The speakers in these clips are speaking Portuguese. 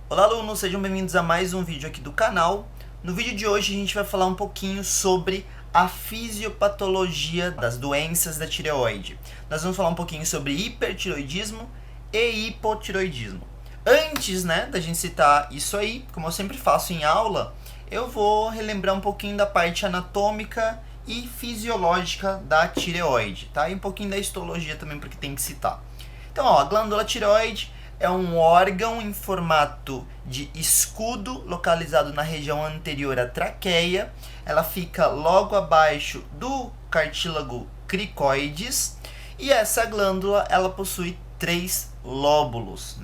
Olá alunos, sejam bem-vindos a mais um vídeo aqui do canal. No vídeo de hoje a gente vai falar um pouquinho sobre a fisiopatologia das doenças da tireoide. Nós vamos falar um pouquinho sobre hipertireoidismo e hipotireoidismo. Antes, da gente citar isso aí, como eu sempre faço em aula, eu vou relembrar um pouquinho da parte anatômica e fisiológica da tireoide, tá? E um pouquinho da histologia também, porque tem que citar. Então, a glândula tireoide é um órgão em formato de escudo localizado na região anterior à traqueia. Ela fica logo abaixo do cartílago cricoides e essa glândula ela possui 3 lóbulos,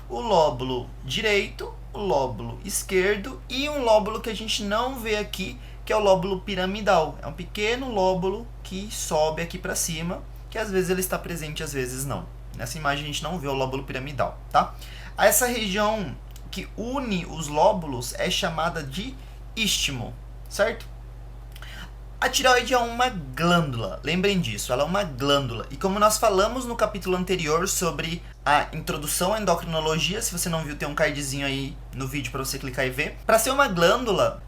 O lóbulo direito, o lóbulo esquerdo e um lóbulo que a gente não vê aqui, que é o lóbulo piramidal. É um pequeno lóbulo que sobe aqui para cima, que às vezes ele está presente, às vezes não. Nessa imagem a gente não vê o lóbulo piramidal, tá? Essa região que une os lóbulos é chamada de istmo, certo? A tireoide é uma glândula, lembrem disso, ela é uma glândula. E como nós falamos no capítulo anterior sobre a introdução à endocrinologia, se você não viu, tem um cardzinho aí no vídeo para você clicar e ver. Para ser uma glândula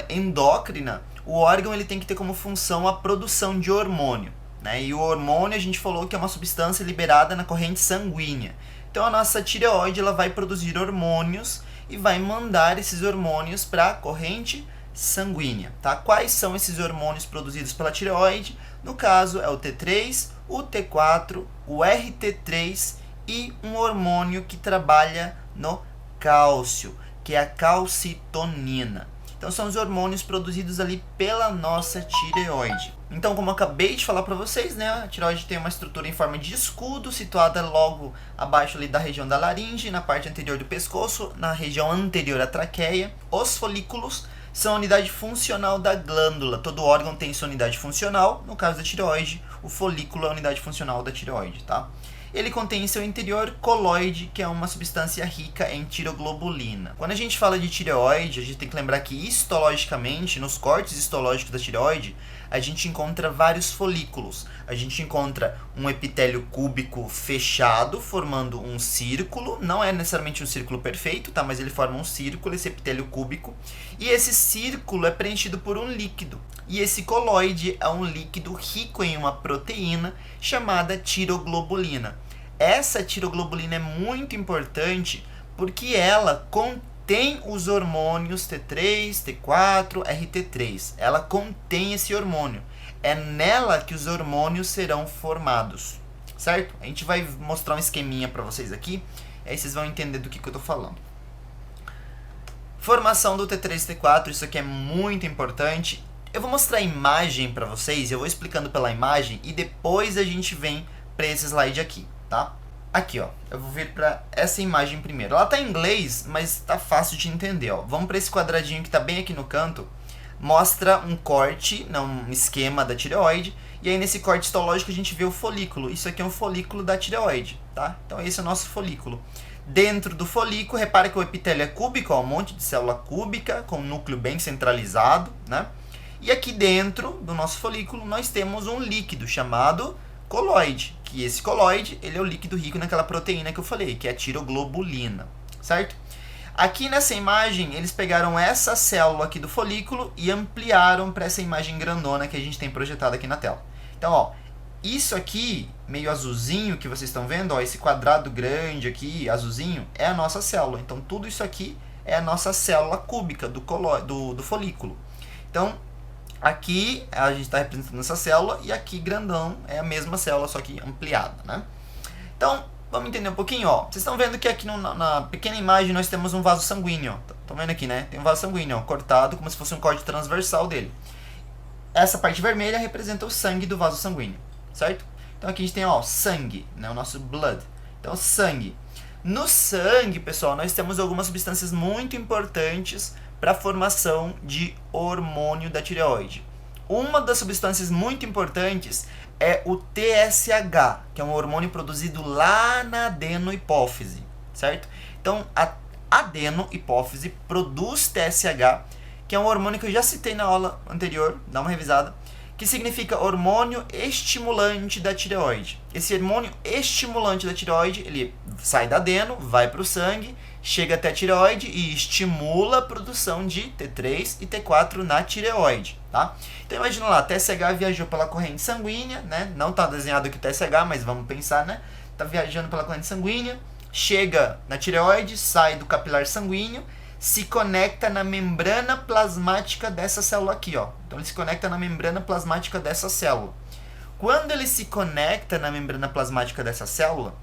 endócrina, o órgão ele tem que ter como função a produção de hormônio. E o hormônio a gente falou que é uma substância liberada na corrente sanguínea. Então a nossa tireoide ela vai produzir hormônios e vai mandar esses hormônios para a corrente sanguínea. Tá? Quais são esses hormônios produzidos pela tireoide? No caso é o T3, o T4, o RT3 e um hormônio que trabalha no cálcio, que é a calcitonina. Então são os hormônios produzidos ali pela nossa tireoide. Então, como eu acabei de falar para vocês, a tireoide tem uma estrutura em forma de escudo, situada logo abaixo ali da região da laringe, na parte anterior do pescoço, na região anterior à traqueia. Os folículos são a unidade funcional da glândula. Todo órgão tem sua unidade funcional. No caso da tireoide, o folículo é a unidade funcional da tireoide, tá? Ele contém em seu interior coloide, que é uma substância rica em tiroglobulina. Quando a gente fala de tireoide, a gente tem que lembrar que histologicamente, nos cortes histológicos da tireoide, a gente encontra vários folículos. A gente encontra um epitélio cúbico fechado, formando um círculo. Não é necessariamente um círculo perfeito, tá? Mas ele forma um círculo, esse epitélio cúbico. E esse círculo é preenchido por um líquido. E esse coloide é um líquido rico em uma proteína chamada tiroglobulina. Essa tiroglobulina é muito importante porque ela contém os hormônios T3, T4, RT3. Ela contém esse hormônio. É nela que os hormônios serão formados, certo? A gente vai mostrar um esqueminha para vocês aqui, aí vocês vão entender do que eu estou falando. Formação do T3 e T4, isso aqui é muito importante. Eu vou mostrar a imagem para vocês, eu vou explicando pela imagem e depois a gente vem para esse slide aqui, tá? Aqui, ó, eu vou vir para essa imagem primeiro. Ela tá em inglês, mas tá fácil de entender, ó. Vamos para esse quadradinho que tá bem aqui no canto. Mostra um corte, um esquema da tireoide, e aí nesse corte histológico a gente vê o folículo. Isso aqui é um folículo da tireoide, tá? Então esse é o nosso folículo. Dentro do folículo, repara que o epitélio é cúbico, ó, um monte de célula cúbica com um núcleo bem centralizado, E aqui dentro do nosso folículo nós temos um líquido chamado coloide, que esse coloide ele é o líquido rico naquela proteína que eu falei, que é a tiroglobulina, certo? Aqui nessa imagem eles pegaram essa célula aqui do folículo e ampliaram para essa imagem grandona que a gente tem projetada aqui na tela. Então, ó, isso aqui, meio azulzinho que vocês estão vendo, ó, esse quadrado grande aqui, azulzinho, é a nossa célula. Então, tudo isso aqui é a nossa célula cúbica do folículo. Então, aqui a gente está representando essa célula e aqui grandão é a mesma célula, só que ampliada, Então, vamos entender um pouquinho, ó. Vocês estão vendo que aqui na pequena imagem nós temos um vaso sanguíneo, ó. Estão vendo aqui, Tem um vaso sanguíneo, ó, cortado como se fosse um corte transversal dele. Essa parte vermelha representa o sangue do vaso sanguíneo, certo? Então aqui a gente tem, ó, sangue, o nosso blood. Então, sangue. No sangue, pessoal, nós temos algumas substâncias muito importantes para a formação de hormônio da tireoide. Uma das substâncias muito importantes é o TSH, que é um hormônio produzido lá na adenohipófise, certo? Então, a adenohipófise produz TSH, que é um hormônio que eu já citei na aula anterior, dá uma revisada, que significa hormônio estimulante da tireoide. Esse hormônio estimulante da tireoide, ele sai da adeno, vai para o sangue, chega até a tireoide e estimula a produção de T3 e T4 na tireoide, tá? Então imagina lá, TSH viajou pela corrente sanguínea, né? Não está desenhado aqui o TSH, mas vamos pensar, né? Tá viajando pela corrente sanguínea, chega na tireoide, sai do capilar sanguíneo, se conecta na membrana plasmática dessa célula aqui, ó. Então ele se conecta na membrana plasmática dessa célula. Quando ele se conecta na membrana plasmática dessa célula,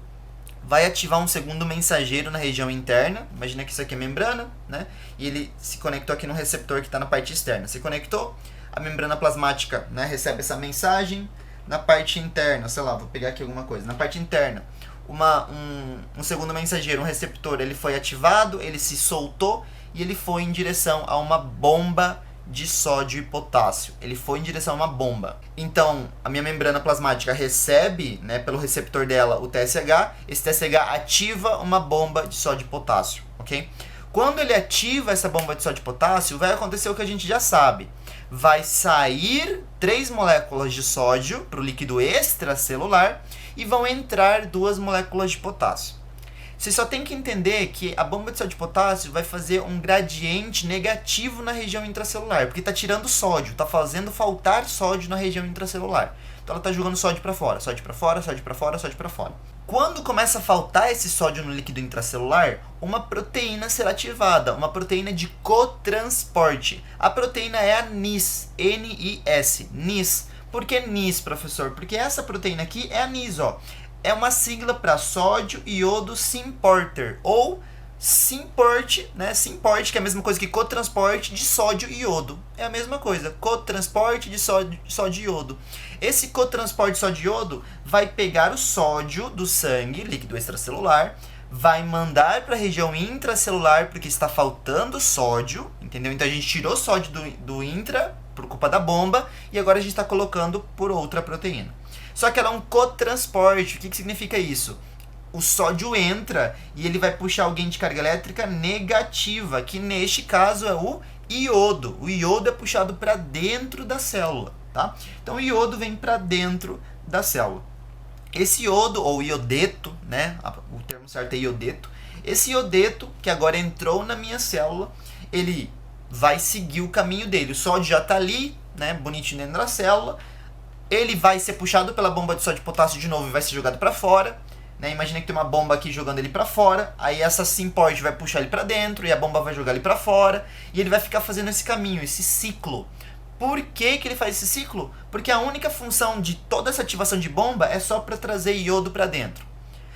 vai ativar um segundo mensageiro na região interna. Imagina que isso aqui é membrana, né? E ele se conectou aqui no receptor que está na parte externa. Se conectou, a membrana plasmática, né, recebe essa mensagem. Na parte interna, sei lá, vou pegar aqui alguma coisa. Na parte interna, um segundo mensageiro, um receptor, ele foi ativado, ele se soltou e ele foi em direção a uma bomba de sódio e potássio. Ele foi em direção a uma bomba. Então, a minha membrana plasmática recebe, né, pelo receptor dela, o TSH. Esse TSH ativa uma bomba de sódio e potássio, ok? Quando ele ativa essa bomba de sódio e potássio, vai acontecer o que a gente já sabe. Vai sair 3 moléculas de sódio para o líquido extracelular e vão entrar 2 moléculas de potássio. Você só tem que entender que a bomba de sódio e potássio vai fazer um gradiente negativo na região intracelular, porque está tirando sódio, está fazendo faltar sódio na região intracelular. Então ela está jogando sódio para fora, sódio para fora, sódio para fora, sódio para fora. Quando começa a faltar esse sódio no líquido intracelular, uma proteína será ativada, uma proteína de cotransporte. A proteína é a NIS, N-I-S, NIS. Por que NIS, professor? Porque essa proteína aqui é a NIS, ó. É uma sigla para sódio iodo symporter, ou Symport, né? Symport, que é a mesma coisa que cotransporte de sódio e iodo. É a mesma coisa, cotransporte de sódio e iodo. Esse cotransporte de sódio e iodo vai pegar o sódio do sangue, líquido extracelular, vai mandar para a região intracelular, porque está faltando sódio, entendeu? Então a gente tirou sódio do intra, por culpa da bomba, e agora a gente está colocando por outra proteína. Só que ela é um cotransporte. O que significa isso? O sódio entra e ele vai puxar alguém de carga elétrica negativa, que neste caso é o iodo. O iodo é puxado para dentro da célula, tá? Então o iodo vem para dentro da célula. Esse iodo, ou iodeto, né? O termo certo é iodeto. Esse iodeto, que agora entrou na minha célula, ele vai seguir o caminho dele. O sódio já está ali, né? Bonitinho dentro da célula. Ele vai ser puxado pela bomba de sódio e potássio de novo e vai ser jogado para fora. Né? Imagina que tem uma bomba aqui jogando ele para fora. Aí essa Symport vai puxar ele para dentro e a bomba vai jogar ele para fora. E ele vai ficar fazendo esse caminho, esse ciclo. Por que ele faz esse ciclo? Porque a única função de toda essa ativação de bomba é só para trazer iodo para dentro.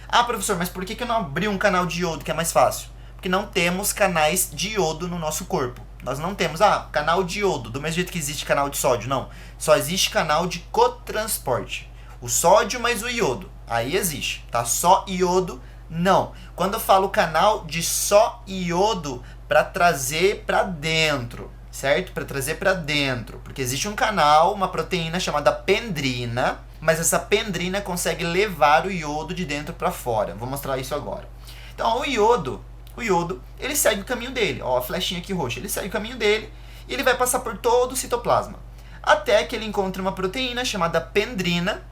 Ah, professor, mas por que eu não abri um canal de iodo que é mais fácil? Porque não temos canais de iodo no nosso corpo. Nós não temos, canal de iodo, do mesmo jeito que existe canal de sódio, não. Só existe canal de cotransporte. O sódio mais o iodo, aí existe, tá? Só iodo, não. Quando eu falo canal de só iodo, para trazer para dentro, certo? Para trazer para dentro, porque existe um canal, uma proteína chamada pendrina, mas essa pendrina consegue levar o iodo de dentro para fora. Vou mostrar isso agora. Então, o iodo, ele segue o caminho dele. Ó, a flechinha aqui roxa. Ele segue o caminho dele e ele vai passar por todo o citoplasma. Até que ele encontre uma proteína chamada pendrina.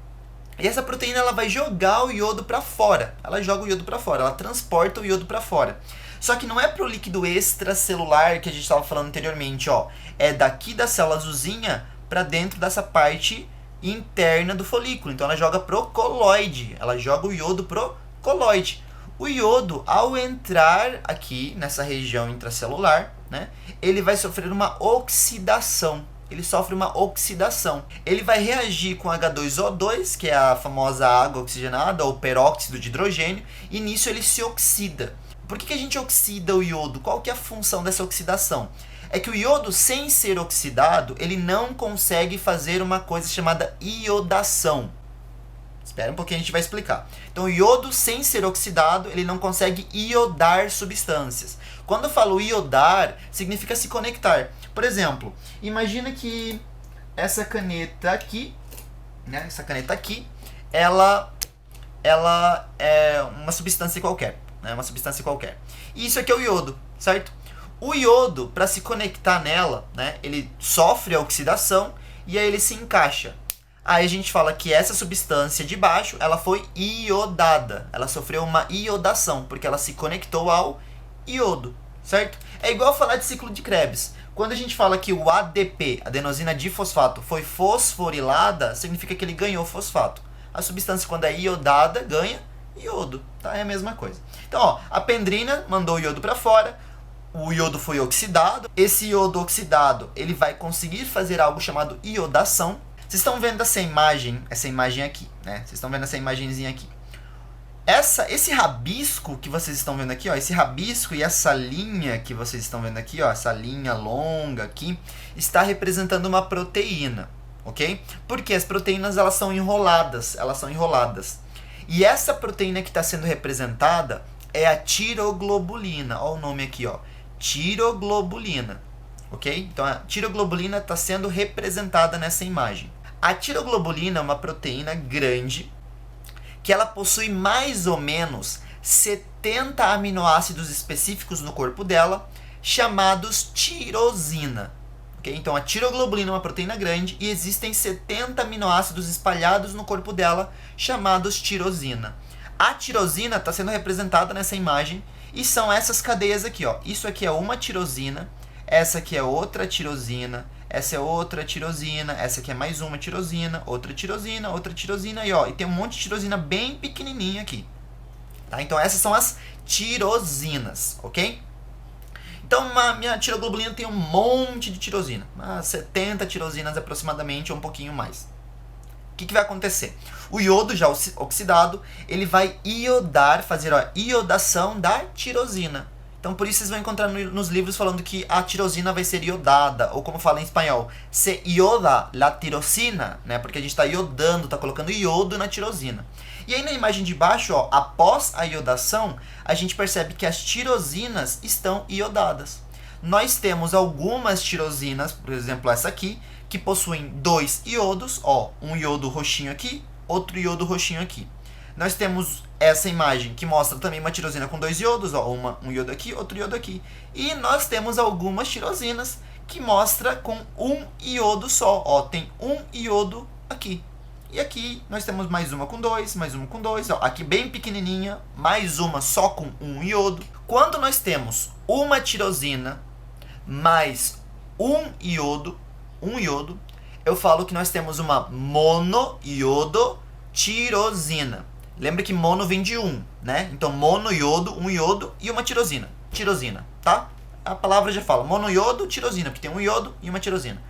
E essa proteína ela vai jogar o iodo para fora. Ela joga o iodo para fora. Ela transporta o iodo para fora. Só que não é para o líquido extracelular que a gente estava falando anteriormente. Ó. É daqui da célula azulzinha para dentro dessa parte interna do folículo. Então ela joga pro coloide. Ela joga o iodo pro coloide. O iodo, ao entrar aqui nessa região intracelular, né, ele vai sofrer uma oxidação. Ele sofre uma oxidação. Ele vai reagir com H2O2, que é a famosa água oxigenada, ou peróxido de hidrogênio, e nisso ele se oxida. Por que a gente oxida o iodo? Qual que é a função dessa oxidação? É que o iodo, sem ser oxidado, ele não consegue fazer uma coisa chamada iodação. Espera um pouquinho, a gente vai explicar. Então, o iodo, sem ser oxidado, ele não consegue iodar substâncias. Quando eu falo iodar, significa se conectar. Por exemplo, imagina que essa caneta aqui, né, ela é uma substância qualquer. Né, uma substância qualquer. E isso aqui é o iodo, certo? O iodo, para se conectar nela, né, ele sofre a oxidação e aí ele se encaixa. Aí a gente fala que essa substância de baixo, ela foi iodada. Ela sofreu uma iodação, porque ela se conectou ao iodo, certo? É igual falar de ciclo de Krebs. Quando a gente fala que o ADP, adenosina difosfato, foi fosforilada, significa que ele ganhou fosfato. A substância, quando é iodada, ganha iodo, tá? É a mesma coisa. Então, ó, a pendrina mandou o iodo para fora, o iodo foi oxidado. Esse iodo oxidado, ele vai conseguir fazer algo chamado iodação. Vocês estão vendo essa imagem aqui, né? Vocês estão vendo essa imagenzinha aqui. Esse rabisco que vocês estão vendo aqui, ó, esse rabisco e essa linha que vocês estão vendo aqui, ó, essa linha longa aqui, está representando uma proteína, ok? Porque as proteínas, elas são enroladas. E essa proteína que está sendo representada é a tiroglobulina. Olha o nome aqui, ó, tiroglobulina, ok? Então a tiroglobulina está sendo representada nessa imagem. A tiroglobulina é uma proteína grande que ela possui mais ou menos 70 aminoácidos específicos no corpo dela, chamados tirosina. Okay? Então a tiroglobulina é uma proteína grande e existem 70 aminoácidos espalhados no corpo dela, chamados tirosina. A tirosina está sendo representada nessa imagem e são essas cadeias aqui, ó. Isso aqui é uma tirosina, essa aqui é outra tirosina, essa é outra tirosina, essa aqui é mais uma tirosina, outra tirosina, e tem um monte de tirosina bem pequenininha aqui. Tá? Então essas são as tirosinas, ok? Então minha tiroglobulina tem um monte de tirosina, umas 70 tirosinas aproximadamente, ou um pouquinho mais. O que vai acontecer? O iodo já oxidado, ele vai iodar, fazer a iodação da tirosina. Então, por isso vocês vão encontrar nos livros falando que a tirosina vai ser iodada, ou como fala em espanhol, se ioda la tirosina, né? Porque a gente está iodando, está colocando iodo na tirosina. E aí na imagem de baixo, ó, após a iodação, a gente percebe que as tirosinas estão iodadas. Nós temos algumas tirosinas, por exemplo essa aqui, que possuem 2 iodos, ó, um iodo roxinho aqui, outro iodo roxinho aqui. Nós temos essa imagem que mostra também uma tirosina com 2 iodos, ó, um iodo aqui, outro iodo aqui. E nós temos algumas tirosinas que mostra com um iodo só, ó, tem um iodo aqui. E aqui nós temos mais uma com 2, mais uma com 2, ó, aqui bem pequenininha, mais uma só com um iodo. Quando nós temos uma tirosina mais um iodo, eu falo que nós temos uma monoiodotirosina. Lembra que mono vem de um, né? Então, monoiodo, um iodo e uma tirosina. Tirosina, tá? A palavra já fala monoiodo, tirosina, porque tem um iodo e uma tirosina.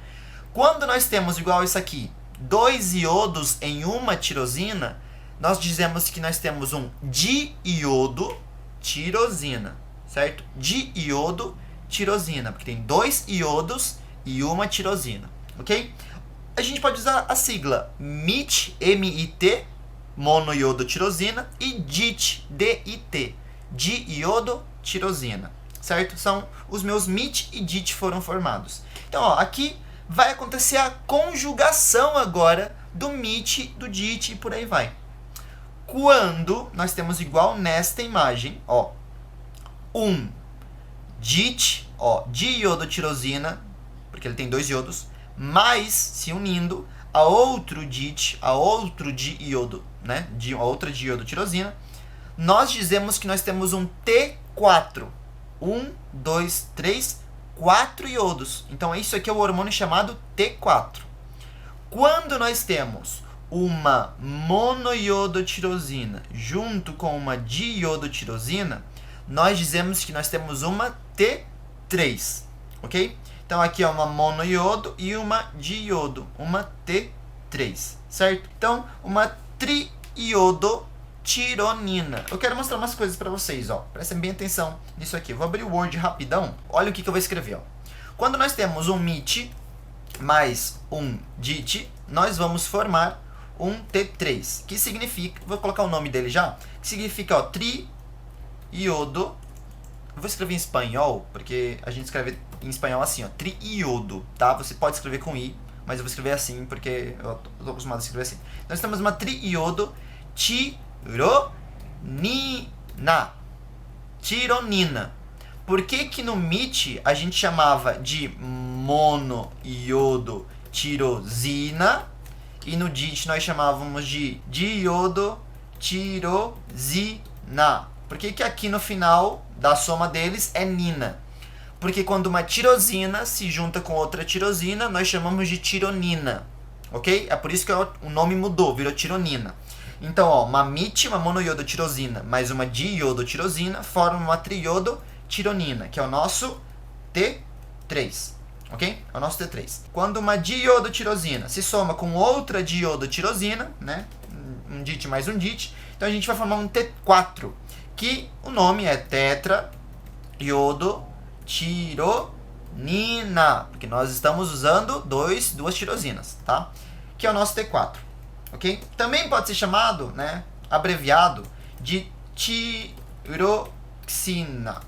Quando nós temos, igual isso aqui, 2 iodos em uma tirosina, nós dizemos que nós temos um diiodotirosina, certo? Diiodotirosina, porque tem 2 iodos e uma tirosina, ok? A gente pode usar a sigla MIT, M-I-T, monoiodotirosina, e DIT, D-I-T, diiodotirosina, certo? São os meus MIT e DIT foram formados. Então, ó, aqui vai acontecer a conjugação agora do MIT, do DIT e por aí vai. Quando nós temos igual nesta imagem, ó, um DIT, ó, diiodotirosina, porque ele tem 2 iodos, mais se unindo a outro DIT, a outro diiodo, né? A outra diiodotirosina, nós dizemos que nós temos um T4. 1, 2, 3, 4 iodos. Então, isso aqui é o hormônio chamado T4. Quando nós temos uma monoiodotirosina junto com uma diiodotirosina, nós dizemos que nós temos uma T3, ok? Então, aqui é uma monoiodo e uma diodo, uma T3, certo? Então, uma triiodotironina. Eu quero mostrar umas coisas para vocês, ó. Prestem bem atenção nisso aqui. Eu vou abrir o Word rapidão. Olha o que eu vou escrever, ó. Quando nós temos um MIT mais um DIT, nós vamos formar um T3, que significa, vou colocar o nome dele já, que significa, ó, triiodo. Eu vou escrever em espanhol, porque a gente escreve em espanhol assim, ó, triiodo, tá? Você pode escrever com I, mas eu vou escrever assim, porque eu tô acostumado a escrever assim. Nós temos uma tironina. Por que que no MIT a gente chamava de monoiodotirosina e no DIT nós chamávamos de diodotirosina? Por que que aqui no final da soma deles é nina? Porque quando uma tirosina se junta com outra tirosina, nós chamamos de tironina, ok? É por isso que o nome mudou, virou tironina. Então, ó, uma MIT, uma monoiodotirosina, mais uma diiodotirosina, formam uma triodotironina, que é o nosso T3, ok? É o nosso T3. Quando uma diodotirosina se soma com outra diodotirosina, né? Um DIT mais um DIT, então a gente vai formar um T4, que o nome é tetraiodotironina, porque nós estamos usando duas tirosinas, tá? Que é o nosso T4, ok? Também pode ser chamado, né, abreviado de tiroxina.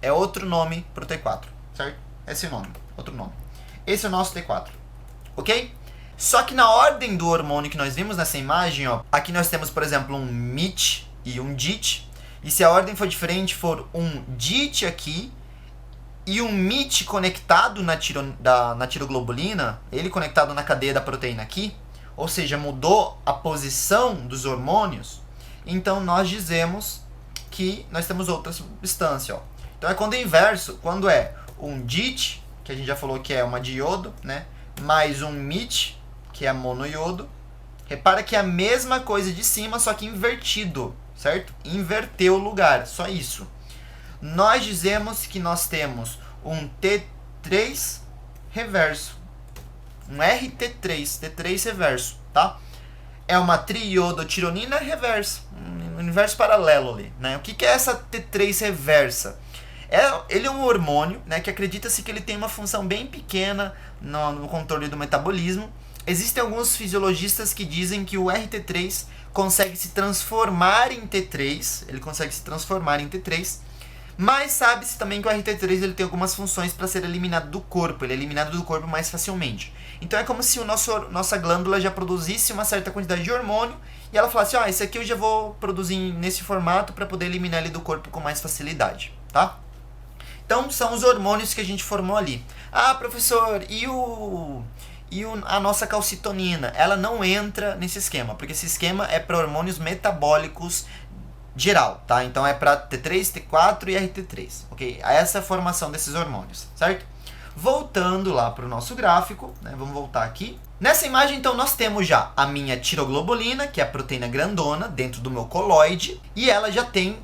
É outro nome para o T4, certo? Esse é o nome, outro nome. Esse é o nosso T4, ok? Só que na ordem do hormônio que nós vimos nessa imagem, ó, aqui nós temos, por exemplo, um MIT e um DIT. E se a ordem for diferente, for um DIT aqui e um MIT conectado na tiroglobulina, ele conectado na cadeia da proteína aqui, ou seja, mudou a posição dos hormônios, então nós dizemos que nós temos outra substância. Ó. Então é quando é inverso, quando é um DIT, que a gente já falou que é uma diodo, né, mais um MIT, que é monoiodo. Repara que é a mesma coisa de cima, só que invertido, certo? Inverteu o lugar, só isso. Nós dizemos que nós temos um T3 reverso, um RT3, T3 reverso, tá? É uma triodotironina reversa, um inverso paralelo ali, né? O que é essa T3 reversa? Ele é um hormônio, né, que acredita-se que ele tem uma função bem pequena no controle do metabolismo. Existem alguns fisiologistas que dizem que o RT3 consegue se transformar em T3, ele consegue se transformar em T3, mas sabe-se também que o RT3 ele tem algumas funções para ser eliminado do corpo, ele é eliminado do corpo mais facilmente. Então é como se nossa glândula já produzisse uma certa quantidade de hormônio e ela falasse, esse aqui eu já vou produzir nesse formato para poder eliminar ele do corpo com mais facilidade, tá? Então são os hormônios que a gente formou ali. Ah, professor, a nossa calcitonina? Ela não entra nesse esquema, porque esse esquema é para hormônios metabólicos geral, tá? Então é para T3, T4 e RT3, ok? Essa é a formação desses hormônios, certo? Voltando lá para o nosso gráfico, né? Vamos voltar aqui. Nessa imagem, então, nós temos já a minha tiroglobulina, que é a proteína grandona, dentro do meu coloide, e ela já tem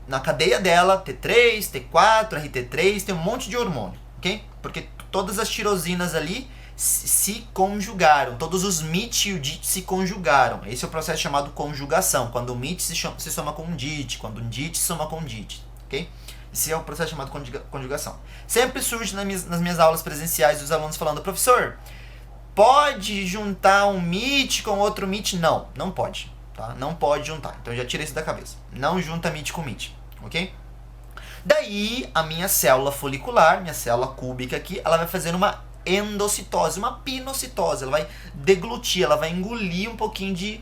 na cadeia dela T3, T4, RT3, tem um monte de hormônio, ok? Porque todas as tirosinas ali se conjugaram, todos os MIT e o DIT se conjugaram. Esse é o processo chamado conjugação, quando o MIT se soma com um DIT, quando um DIT se soma com um DIT, ok? Esse é o processo chamado conjugação. Sempre surge nas minhas aulas presenciais os alunos falando, professor, pode juntar um MIT com outro MIT? Não, não pode, tá? Não pode juntar, então eu já tirei isso da cabeça. Não junta MIT com MIT, ok? Daí, a minha célula folicular, minha célula cúbica aqui, ela vai fazer uma endocitose, uma pinocitose, ela vai deglutir, ela vai engolir um pouquinho de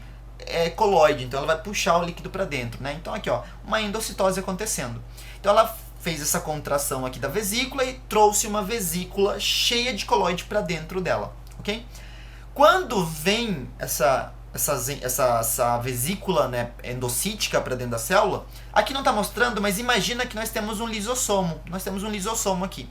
coloide, então ela vai puxar o líquido para dentro, né? Então aqui, ó, uma endocitose acontecendo. Então ela fez essa contração aqui da vesícula e trouxe uma vesícula cheia de coloide para dentro dela, ok? Quando vem essa vesícula, né, endocítica para dentro da célula, aqui não está mostrando, mas imagina que nós temos um lisossomo. Nós temos um lisossomo aqui.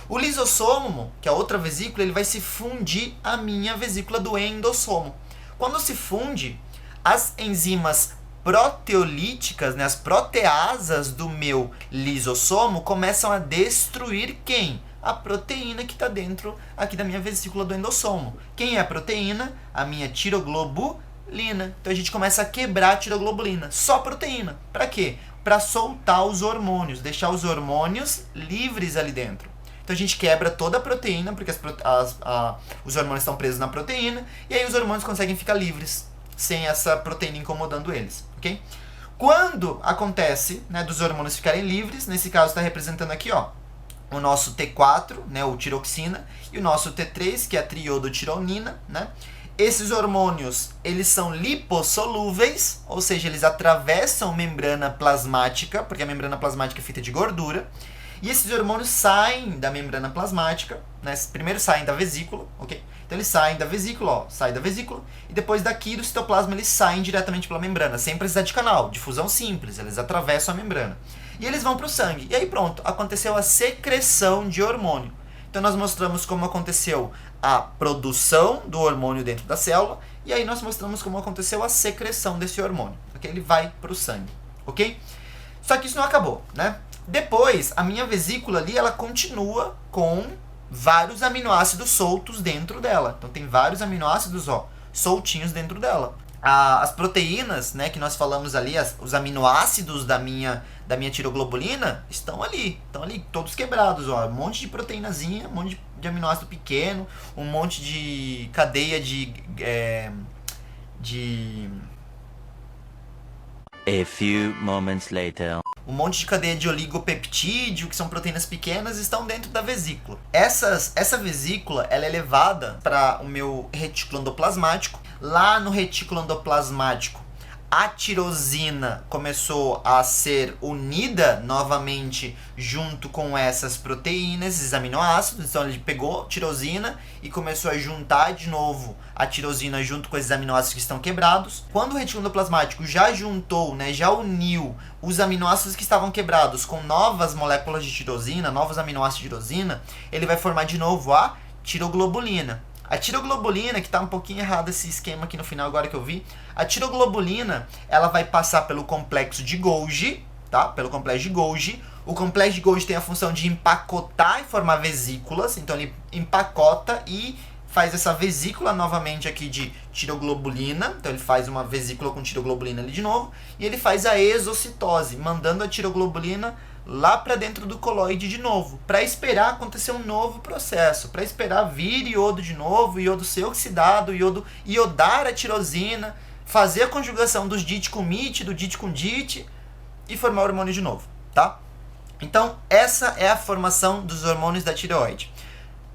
O lisossomo, que é a outra vesícula, ele vai se fundir à minha vesícula do endossomo. Quando se funde, as enzimas proteolíticas, né, as proteasas do meu lisossomo começam a destruir quem? A proteína que está dentro aqui da minha vesícula do endossomo. Quem é a proteína? A minha tiroglobulina. Então a gente começa a quebrar a tiroglobulina. Só proteína. Para quê? Para soltar os hormônios, deixar os hormônios livres ali dentro. Então a gente quebra toda a proteína, porque os hormônios estão presos na proteína, e aí os hormônios conseguem ficar livres, sem essa proteína incomodando eles, ok? Quando acontece, né, dos hormônios ficarem livres, nesse caso está representando aqui, ó, o nosso T4, né, o tiroxina, e o nosso T3, que é a triodotironina, né? Esses hormônios, eles são lipossolúveis, ou seja, eles atravessam membrana plasmática, porque a membrana plasmática é feita de gordura, E esses hormônios saem da membrana plasmática, né? Primeiro saem da vesícula, ok? Então eles saem da vesícula, ó, saem da vesícula, e depois daqui do citoplasma eles saem diretamente pela membrana, sem precisar de canal, difusão simples, eles atravessam a membrana. E eles vão para o sangue. E aí pronto, aconteceu a secreção de hormônio. Então nós mostramos como aconteceu a produção do hormônio dentro da célula, e aí nós mostramos como aconteceu a secreção desse hormônio, ok? Ele vai para o sangue, ok? Só que isso não acabou, né? Depois, a minha vesícula ali, ela continua com vários aminoácidos soltos dentro dela. Então tem vários aminoácidos, ó, soltinhos dentro dela. As proteínas, né, que nós falamos ali, os aminoácidos da minha tiroglobulina, estão ali, todos quebrados, ó, um monte de proteínazinha, um monte de aminoácido pequeno, um monte de cadeia A few moments later. Um monte de cadeia de oligopeptídeo, que são proteínas pequenas, estão dentro da vesícula. Essa vesícula, ela é levada para o meu retículo endoplasmático. Lá no retículo endoplasmático, a tirosina começou a ser unida novamente junto com essas proteínas, esses aminoácidos. Então ele pegou tirosina e começou a juntar de novo a tirosina junto com esses aminoácidos que estão quebrados. Quando o retículo endoplasmático já juntou, né, já uniu os aminoácidos que estavam quebrados com novas moléculas de tirosina, novos aminoácidos de tirosina, ele vai formar de novo a tiroglobulina. A tiroglobulina, que está um pouquinho errado esse esquema aqui no final agora que eu vi, a tiroglobulina, ela vai passar pelo complexo de Golgi, tá? Pelo complexo de Golgi. O complexo de Golgi tem a função de empacotar e formar vesículas, então ele empacota e faz essa vesícula novamente aqui de tiroglobulina, então ele faz uma vesícula com tiroglobulina ali de novo, e ele faz a exocitose, mandando a tiroglobulina lá para dentro do coloide de novo, para esperar acontecer um novo processo, para esperar vir iodo de novo, iodo ser oxidado, iodar a tirosina, fazer a conjugação dos DIT com MIT, do DIT com DIT e formar o hormônio de novo, tá? Então, essa é a formação dos hormônios da tireoide.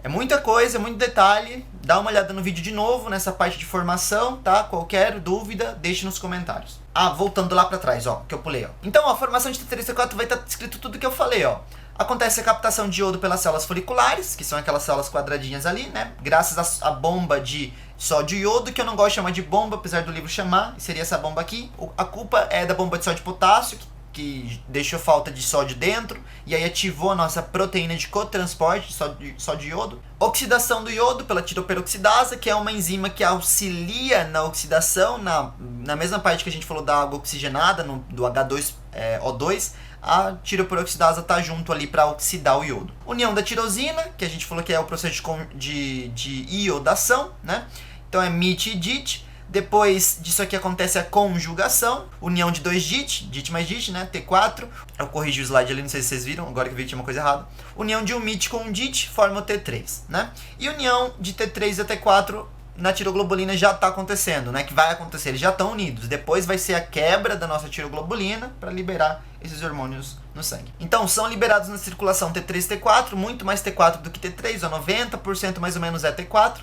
É muita coisa, é muito detalhe. Dá uma olhada no vídeo de novo, nessa parte de formação, tá? Qualquer dúvida, deixe nos comentários. Voltando lá pra trás, ó, que eu pulei, ó. Então, a formação de T3 e T4 vai estar escrito tudo que eu falei, ó. Acontece a captação de iodo pelas células foliculares, que são aquelas células quadradinhas ali, né? Graças à bomba de sódio e iodo, que eu não gosto de chamar de bomba, apesar do livro chamar, seria essa bomba aqui. A culpa é da bomba de sódio e potássio, que deixou falta de sódio dentro, e aí ativou a nossa proteína de cotransporte de sódio e iodo. Oxidação do iodo pela tiroperoxidase, que é uma enzima que auxilia na oxidação, na mesma parte que a gente falou da água oxigenada, do H2O2, a tiroperoxidase está junto ali para oxidar o iodo. União da tirosina, que a gente falou que é o processo de iodação, né? Então é MIT e DIT. Depois disso aqui acontece a conjugação, união de dois DIT, DIT mais DIT, né, T4. Eu corrigi o slide ali, não sei se vocês viram, agora que eu vi que tinha uma coisa errada. União de um MIT com um DIT forma o T3, né? E união de T3 e T4 na tiroglobulina já está acontecendo, né? Que vai acontecer, eles já estão unidos. Depois vai ser a quebra da nossa tiroglobulina para liberar esses hormônios no sangue. Então, são liberados na circulação T3 e T4, muito mais T4 do que T3, ó, 90% mais ou menos é T4.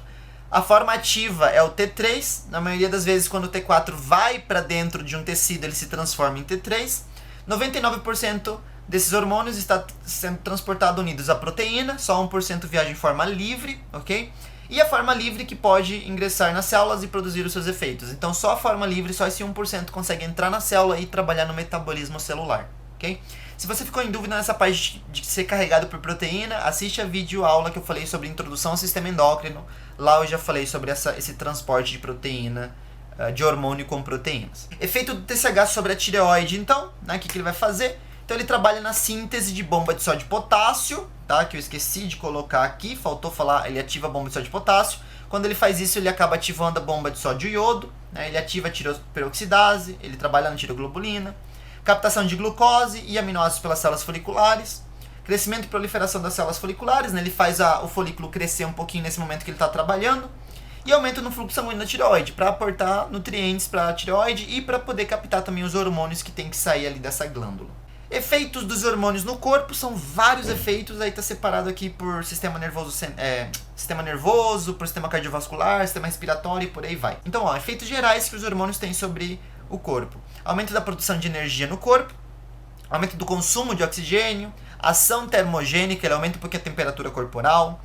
A forma ativa é o T3, na maioria das vezes quando o T4 vai para dentro de um tecido ele se transforma em T3. 99% desses hormônios está sendo transportado unidos à proteína, só 1% viaja em forma livre, ok? E a forma livre que pode ingressar nas células e produzir os seus efeitos. Então só a forma livre, só esse 1% consegue entrar na célula e trabalhar no metabolismo celular, ok? Se você ficou em dúvida nessa parte de ser carregado por proteína, assiste a videoaula que eu falei sobre introdução ao sistema endócrino. Lá eu já falei sobre esse transporte de proteína, de hormônio com proteínas. Efeito do TSH sobre a tireoide, então, né, o que ele vai fazer? Então ele trabalha na síntese de bomba de sódio e potássio, tá, que eu esqueci de colocar aqui, faltou falar, ele ativa a bomba de sódio e potássio. Quando ele faz isso, ele acaba ativando a bomba de sódio e iodo, né, ele ativa a tiroperoxidase, ele trabalha na tiroglobulina. Captação de glucose e aminoácidos pelas células foliculares. Crescimento e proliferação das células foliculares, né? Ele faz o folículo crescer um pouquinho nesse momento que ele está trabalhando. E aumento no fluxo sanguíneo da tireoide, para aportar nutrientes para a tireoide e para poder captar também os hormônios que tem que sair ali dessa glândula. Efeitos dos hormônios no corpo, são vários efeitos, aí está separado aqui por sistema nervoso, por sistema cardiovascular, sistema respiratório e por aí vai. Então, ó, efeitos gerais que os hormônios têm sobre o corpo. Aumento da produção de energia no corpo, aumento do consumo de oxigênio, Ação termogênica, ele aumenta um pouquinho a temperatura corporal.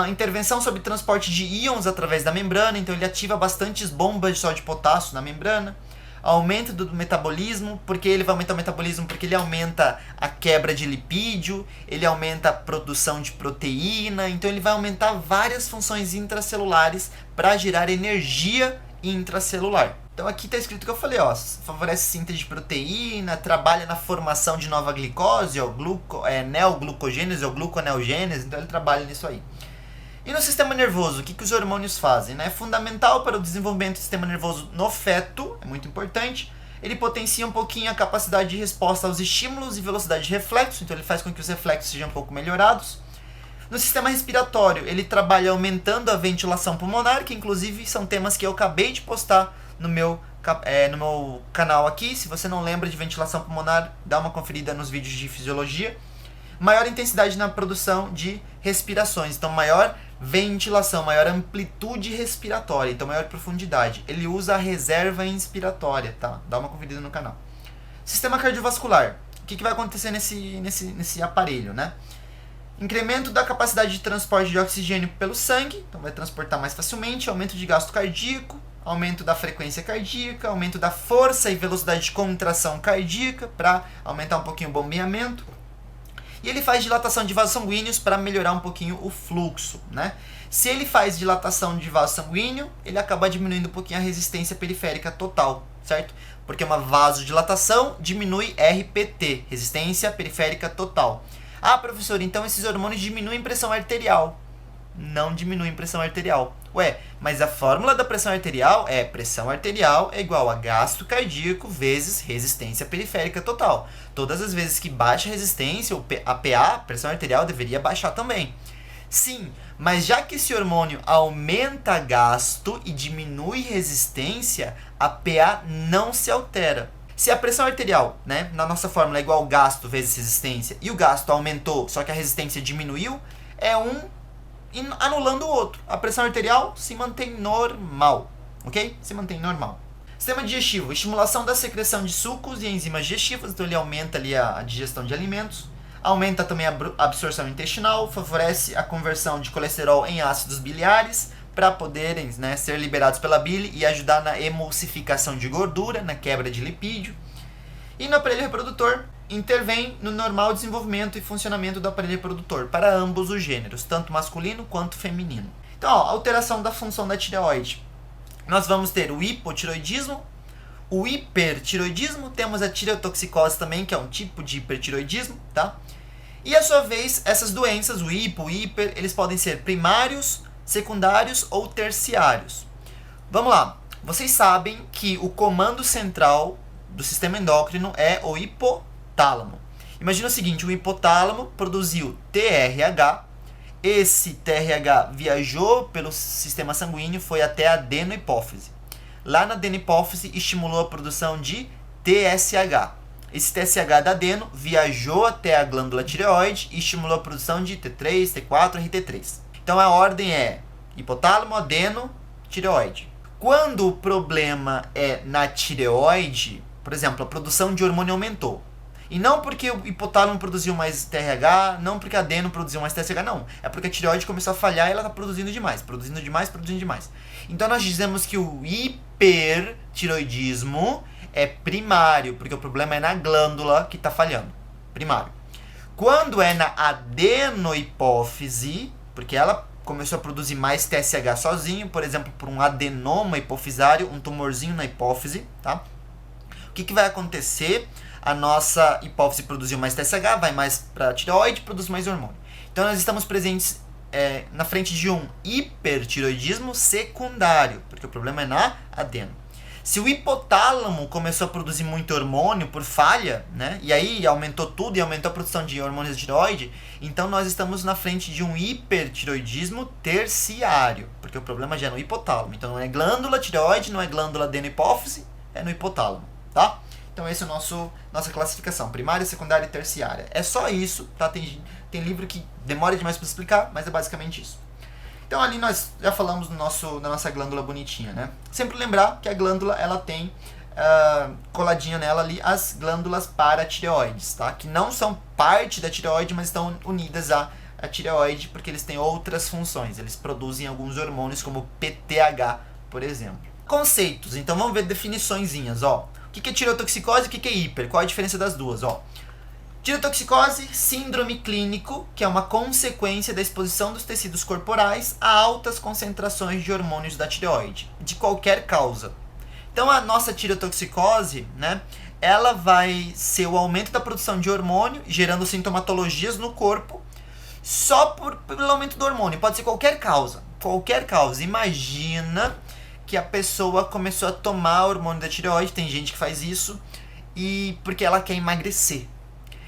Intervenção sobre transporte de íons através da membrana, então ele ativa bastantes bombas de sódio de potássio na membrana. Aumento do metabolismo, porque ele vai aumentar o metabolismo porque ele aumenta a quebra de lipídio, ele aumenta a produção de proteína, então ele vai aumentar várias funções intracelulares para gerar energia intracelular. Então aqui está escrito que eu falei, ó, favorece síntese de proteína, trabalha na formação de nova glicose, ó, neoglucogênese ou gluconeogênese, então ele trabalha nisso aí. E no sistema nervoso, o que os hormônios fazem? É fundamental para o desenvolvimento do sistema nervoso no feto, é muito importante. Ele potencia um pouquinho a capacidade de resposta aos estímulos e velocidade de reflexo, então ele faz com que os reflexos sejam um pouco melhorados. No sistema respiratório, ele trabalha aumentando a ventilação pulmonar, que inclusive são temas que eu acabei de postar no meu canal aqui. Se você não lembra de ventilação pulmonar, dá uma conferida nos vídeos de fisiologia. Maior intensidade na produção de respirações, então maior ventilação, maior amplitude respiratória, então maior profundidade. Ele usa a reserva inspiratória, tá? Dá uma conferida no canal. Sistema cardiovascular. O que vai acontecer nesse aparelho, né? Incremento da capacidade de transporte de oxigênio pelo sangue, então vai transportar mais facilmente, aumento de gasto cardíaco, aumento da frequência cardíaca, aumento da força e velocidade de contração cardíaca para aumentar um pouquinho o bombeamento. E ele faz dilatação de vasos sanguíneos para melhorar um pouquinho o fluxo, né? Se ele faz dilatação de vaso sanguíneo, ele acaba diminuindo um pouquinho a resistência periférica total, certo? Porque uma vasodilatação diminui RPT, resistência periférica total. Ah, professor, então esses hormônios diminuem pressão arterial. Não diminuem pressão arterial. Ué, mas a fórmula da pressão arterial é pressão arterial é igual a gasto cardíaco vezes resistência periférica total. Todas as vezes que baixa a resistência, a PA, pressão arterial, deveria baixar também. Sim, mas já que esse hormônio aumenta gasto e diminui resistência, a PA não se altera. Se a pressão arterial, né, na nossa fórmula é igual gasto vezes resistência, e o gasto aumentou, só que a resistência diminuiu, é um anulando o outro. A pressão arterial se mantém normal, ok? Se mantém normal. Sistema digestivo, estimulação da secreção de sucos e enzimas digestivas, então ele aumenta ali a digestão de alimentos, aumenta também a absorção intestinal, favorece a conversão de colesterol em ácidos biliares para poderem, né, ser liberados pela bile e ajudar na emulsificação de gordura, na quebra de lipídio. E no aparelho reprodutor, intervém no normal desenvolvimento e funcionamento do aparelho reprodutor para ambos os gêneros, tanto masculino quanto feminino. Então, ó, alteração da função da tireoide. Nós vamos ter o hipotireoidismo, o hipertireoidismo, temos a tireotoxicose também, que é um tipo de hipertireoidismo, tá? E, a sua vez, essas doenças, o hipo, o hiper, eles podem ser primários, secundários ou terciários. Vamos lá. Vocês sabem que o comando central do sistema endócrino é o hipotálamo. Imagina o seguinte, o hipotálamo produziu TRH, esse TRH viajou pelo sistema sanguíneo, foi até a adenohipófise. Lá na adenohipófise estimulou a produção de TSH. Esse TSH da adeno viajou até a glândula tireoide e estimulou a produção de T3, T4, RT3. Então a ordem é hipotálamo, adeno, tireoide. Quando o problema é na tireoide, por exemplo, a produção de hormônio aumentou. E não porque o hipotálamo produziu mais TRH, não porque a adeno produziu mais TSH, não. É porque a tireoide começou a falhar e ela está produzindo demais. Então nós dizemos que o hipertireoidismo é primário, porque o problema é na glândula que está falhando. Primário. Quando é na adenohipófise, porque ela começou a produzir mais TSH sozinho, por exemplo, por um adenoma hipofisário, um tumorzinho na hipófise, tá? O que vai acontecer? A nossa hipófise produziu mais TSH, vai mais para a tireoide, produz mais hormônio. Então nós estamos presentes na frente de um hipertireoidismo secundário, porque o problema é na adeno. Se o hipotálamo começou a produzir muito hormônio por falha, né, e aí aumentou tudo e aumentou a produção de hormônios da tireoide, então nós estamos na frente de um hipertireoidismo terciário, porque o problema já é no hipotálamo. Então não é glândula tireoide, não é glândula adenohipófise, é no hipotálamo, tá? Então essa é a nossa classificação, primária, secundária e terciária. É só isso, tá? Tem livro que demora demais para explicar, mas é basicamente isso. Então ali nós já falamos da nossa glândula bonitinha, né? Sempre lembrar que a glândula ela tem coladinho nela ali as glândulas paratireoides, tá? Que não são parte da tireoide, mas estão unidas à tireoide porque eles têm outras funções. Eles produzem alguns hormônios como PTH, por exemplo. Conceitos, então vamos ver definiçõezinhas, ó. O que é tireotoxicose e o que é hiper? Qual a diferença das duas, ó? Tireotoxicose, síndrome clínico, que é uma consequência da exposição dos tecidos corporais a altas concentrações de hormônios da tireoide, de qualquer causa. Então a nossa tireotoxicose, né, ela vai ser o aumento da produção de hormônio, gerando sintomatologias no corpo, só pelo aumento do hormônio. Pode ser qualquer causa. Qualquer causa. Imagina que a pessoa começou a tomar hormônio da tireoide, tem gente que faz isso, e porque ela quer emagrecer.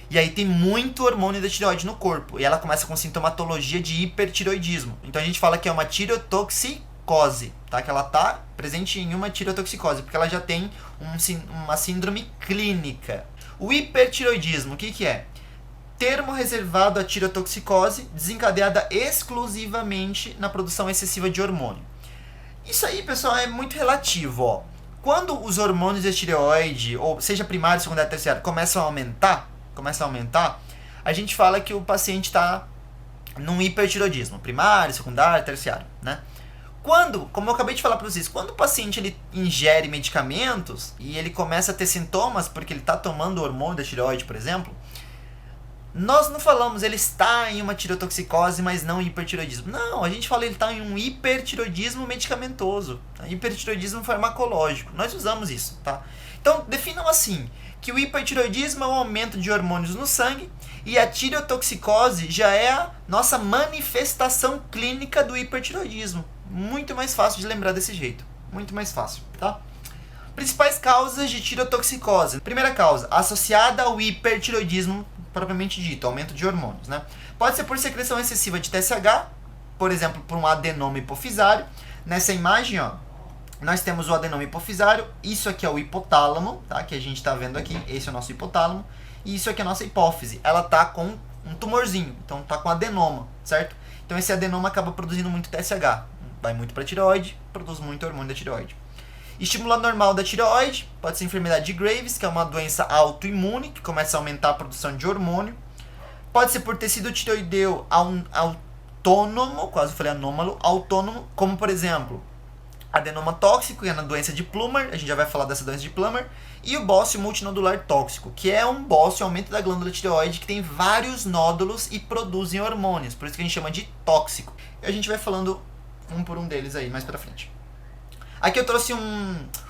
E aí tem muito hormônio da tireoide no corpo. E ela começa com sintomatologia de hipertireoidismo. Então a gente fala que é uma tireotoxicose, tá? Que ela tá presente em uma tireotoxicose, porque ela já tem uma síndrome clínica. O hipertireoidismo, o que é? Termo reservado à tireotoxicose, desencadeada exclusivamente na produção excessiva de hormônio. Isso aí, pessoal, é muito relativo, ó. Quando os hormônios da tireoide, ou seja primário, secundário, terciário, começam a aumentar, a gente fala que o paciente está num hipertireoidismo, primário, secundário, terciário, né? Quando, como eu acabei de falar para vocês, quando o paciente ele ingere medicamentos e ele começa a ter sintomas porque ele está tomando hormônio da tireoide, por exemplo, nós não falamos ele está em uma tireotoxicose, mas não em hipertireoidismo. Não, a gente fala ele está em um hipertireoidismo medicamentoso, tá? Hipertireoidismo farmacológico. Nós usamos isso, tá? Então, definam assim, que o hipertireoidismo é um aumento de hormônios no sangue e a tireotoxicose já é a nossa manifestação clínica do hipertireoidismo. Muito mais fácil de lembrar desse jeito. Muito mais fácil, tá? Principais causas de tireotoxicose. Primeira causa, associada ao hipertireoidismo propriamente dito, aumento de hormônios, né? Pode ser por secreção excessiva de TSH, por exemplo, por um adenoma hipofisário. Nessa imagem, ó, nós temos o adenoma hipofisário, isso aqui é o hipotálamo, tá? Que a gente está vendo aqui, esse é o nosso hipotálamo, e isso aqui é a nossa hipófise. Ela tá com um tumorzinho, então tá com adenoma, certo? Então esse adenoma acaba produzindo muito TSH, vai muito para a tireoide, produz muito hormônio da tireoide. Estímulo anormal da tireoide, pode ser enfermidade de Graves, que é uma doença autoimune, que começa a aumentar a produção de hormônio. Pode ser por tecido tireoideu autônomo, quase falei anômalo, autônomo, como por exemplo, adenoma tóxico, que é na doença de Plummer, a gente já vai falar dessa doença de Plummer, e o bócio multinodular tóxico, que é um bócio, aumento da glândula tireoide, que tem vários nódulos e produzem hormônios, por isso que a gente chama de tóxico. E a gente vai falando um por um deles aí mais pra frente. Aqui eu trouxe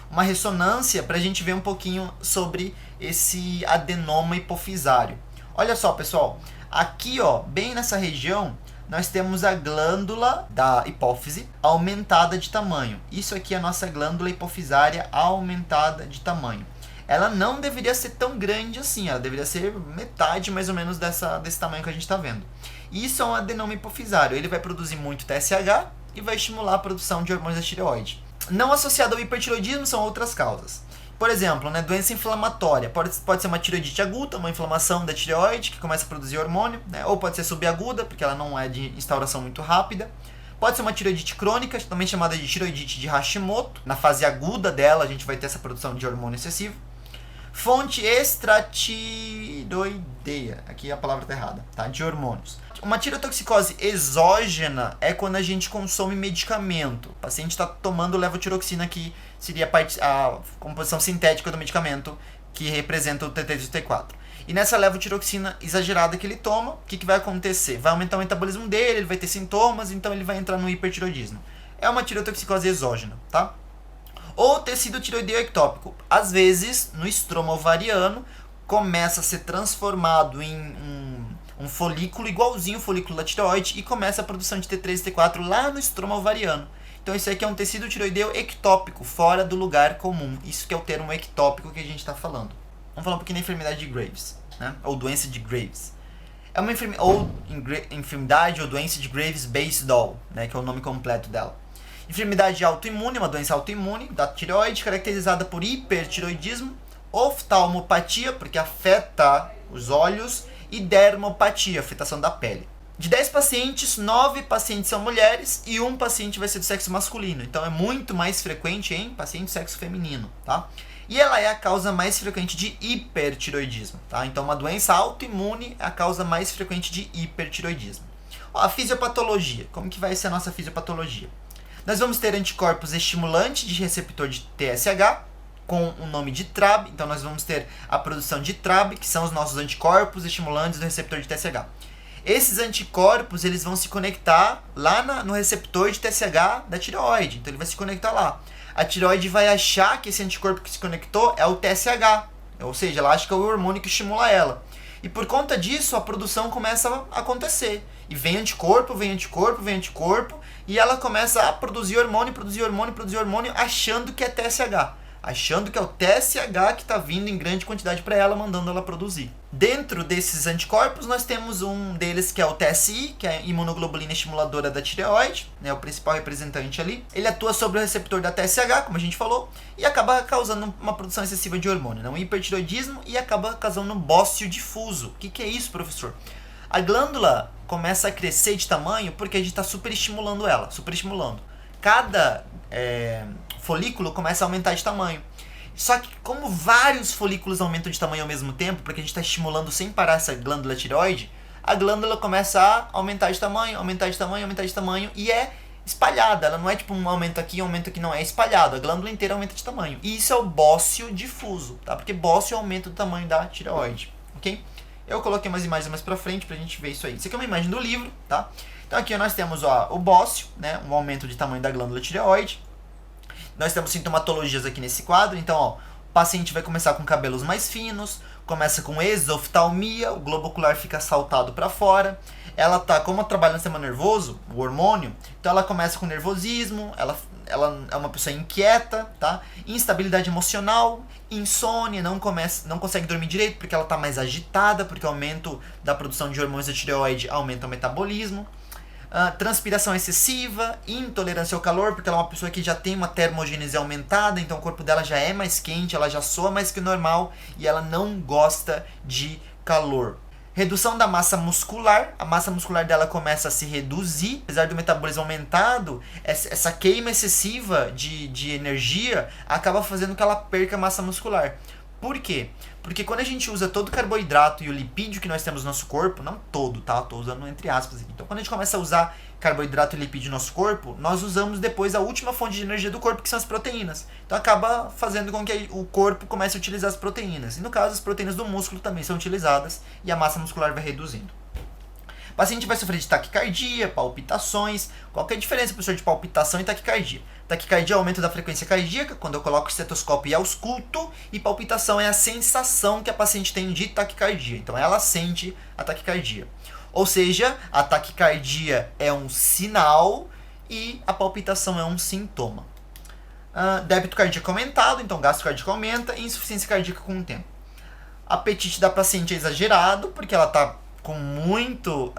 uma ressonância para a gente ver um pouquinho sobre esse adenoma hipofisário. Olha só, pessoal, aqui ó, bem nessa região, nós temos a glândula da hipófise aumentada de tamanho. Isso aqui é a nossa glândula hipofisária aumentada de tamanho. Ela não deveria ser tão grande assim, ela deveria ser metade mais ou menos desse tamanho que a gente está vendo. Isso é um adenoma hipofisário, ele vai produzir muito TSH e vai estimular a produção de hormônios da tireoide. Não associado ao hipertireoidismo são outras causas. Por exemplo, né, doença inflamatória. Pode ser uma tireoidite aguda, uma inflamação da tireoide que começa a produzir hormônio, né, ou pode ser subaguda, porque ela não é de instauração muito rápida. Pode ser uma tireoidite crônica, também chamada de tireoidite de Hashimoto. Na fase aguda dela, a gente vai ter essa produção de hormônio excessivo. Fonte extratiroideia, aqui a palavra está errada, tá? De hormônios. Uma tireotoxicose exógena é quando a gente consome medicamento. O paciente está tomando levotiroxina, que seria a composição sintética do medicamento que representa o T3 e o T4. E nessa levotiroxina exagerada que ele toma, o que vai acontecer? Vai aumentar o metabolismo dele, ele vai ter sintomas, então ele vai entrar no hipertireoidismo. É uma tireotoxicose exógena, tá? Ou tecido tireoideu ectópico. Às vezes, no estroma ovariano, começa a ser transformado em um folículo igualzinho o folículo da tireoide e começa a produção de T3 e T4 lá no estroma ovariano. Então isso aqui é um tecido tireoideu ectópico, fora do lugar comum. Isso que é o termo ectópico que a gente está falando. Vamos falar um pouquinho da enfermidade de Graves, né? Ou doença de Graves. É uma enfermidade ou doença de Graves-Basedow, né? Que é o nome completo dela. Enfermidade autoimune, uma doença autoimune da tireoide, caracterizada por hipertireoidismo, oftalmopatia, porque afeta os olhos, e dermopatia, afetação da pele. De 10 pacientes, 9 pacientes são mulheres e 1 paciente vai ser do sexo masculino. Então é muito mais frequente em paciente do sexo feminino, tá? E ela é a causa mais frequente de hipertiroidismo, tá? Então, uma doença autoimune é a causa mais frequente de hipertiroidismo. Ó, a fisiopatologia. Como que vai ser a nossa fisiopatologia? Nós vamos ter anticorpos estimulantes de receptor de TSH, com o nome de TRAB. Então, nós vamos ter a produção de TRAB, que são os nossos anticorpos estimulantes do receptor de TSH. Esses anticorpos, eles vão se conectar lá no receptor de TSH da tireoide. Então, ele vai se conectar lá. A tireoide vai achar que esse anticorpo que se conectou é o TSH. Ou seja, ela acha que é o hormônio que estimula ela. E por conta disso, a produção começa a acontecer. E vem anticorpo, vem anticorpo, vem anticorpo. E ela começa a produzir hormônio, achando que é TSH. Achando que é o TSH que está vindo em grande quantidade para ela, mandando ela produzir. Dentro desses anticorpos, nós temos um deles que é o TSI, que é a imunoglobulina estimuladora da tireoide, né, o principal representante ali. Ele atua sobre o receptor da TSH, como a gente falou, e acaba causando uma produção excessiva de hormônio, né, um hipertiroidismo, e acaba causando um bócio difuso. O que é isso, professor? A glândula começa a crescer de tamanho porque a gente está superestimulando ela, superestimulando. Cada folículo começa a aumentar de tamanho. Só que como vários folículos aumentam de tamanho ao mesmo tempo, porque a gente está estimulando sem parar essa glândula tireoide, a glândula começa a aumentar de tamanho, aumentar de tamanho, aumentar de tamanho, e é espalhada. Ela não é tipo um aumento aqui, um aumento aqui, não. É espalhado. A glândula inteira aumenta de tamanho. E isso é o bócio difuso, tá? Porque bócio aumenta o tamanho da tireoide, ok? Eu coloquei umas imagens mais pra frente pra gente ver isso aí. Isso aqui é uma imagem do livro, tá? Então aqui nós temos o bócio, né? Um aumento de tamanho da glândula tireoide. Nós temos sintomatologias aqui nesse quadro. Então, ó, o paciente vai começar com cabelos mais finos, começa com exoftalmia, o globo ocular fica saltado para fora. Ela tá, como trabalha no sistema nervoso, o hormônio, então ela começa com nervosismo, ela é uma pessoa inquieta, tá? Instabilidade emocional, insônia, não consegue dormir direito porque ela tá mais agitada, porque o aumento da produção de hormônios da tireoide aumenta o metabolismo. Transpiração excessiva, intolerância ao calor, porque ela é uma pessoa que já tem uma termogênese aumentada, então o corpo dela já é mais quente, ela já soa mais que o normal e ela não gosta de calor. Redução da massa muscular, a massa muscular dela começa a se reduzir, apesar do metabolismo aumentado, essa queima excessiva de energia acaba fazendo que ela perca massa muscular. Por quê? Porque quando a gente usa todo o carboidrato e o lipídio que nós temos no nosso corpo, não todo, tá? Estou usando entre aspas aqui. Então, quando a gente começa a usar carboidrato e lipídio no nosso corpo, nós usamos depois a última fonte de energia do corpo, que são as proteínas. Então, acaba fazendo com que o corpo comece a utilizar as proteínas. E no caso, as proteínas do músculo também são utilizadas e a massa muscular vai reduzindo. O paciente vai sofrer de taquicardia, palpitações. Qual que é a diferença, professor, de palpitação e taquicardia? Taquicardia é o aumento da frequência cardíaca, quando eu coloco o estetoscópio e ausculto, e palpitação é a sensação que a paciente tem de taquicardia. Então ela sente a taquicardia. Ou seja, a taquicardia é um sinal e a palpitação é um sintoma. Débito cardíaco aumentado, então gasto cardíaco aumenta, e insuficiência cardíaca com o tempo. Apetite da paciente é exagerado, porque ela está com muito,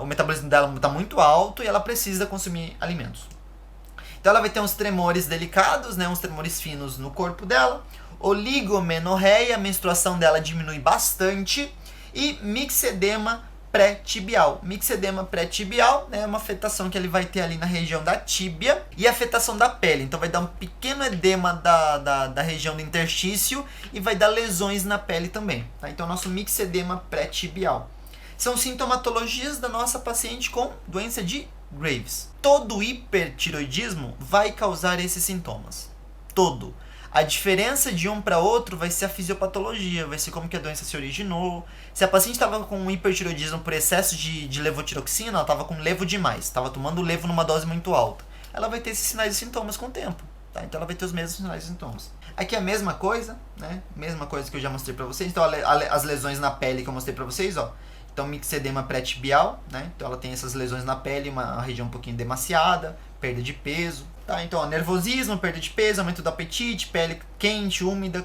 o metabolismo dela está muito alto e ela precisa consumir alimentos. Então ela vai ter uns tremores delicados, né, uns tremores finos no corpo dela, oligomenorreia, a menstruação dela diminui bastante, e mixedema pré-tibial. Mixedema pré-tibial, né, é uma afetação que ele vai ter ali na região da tíbia, e afetação da pele. Então vai dar um pequeno edema da região do interstício e vai dar lesões na pele também. Tá? Então nosso mixedema pré-tibial. São sintomatologias da nossa paciente com doença de Graves. Todo hipertiroidismo vai causar esses sintomas. Todo. A diferença de um para outro vai ser a fisiopatologia, vai ser como que a doença se originou. Se a paciente estava com hipertiroidismo por excesso de levotiroxina, ela estava com levo demais, estava tomando levo numa dose muito alta. Ela vai ter esses sinais e sintomas com o tempo. Tá? Então ela vai ter os mesmos sinais e sintomas. Aqui é a mesma coisa, né? Mesma coisa que eu já mostrei para vocês. Então as lesões na pele que eu mostrei para vocês, ó. Então, mixedema pré-tibial, né? Então, ela tem essas lesões na pele, uma região um pouquinho demasiada, perda de peso, tá? Então, ó, nervosismo, perda de peso, aumento do apetite, pele quente, úmida,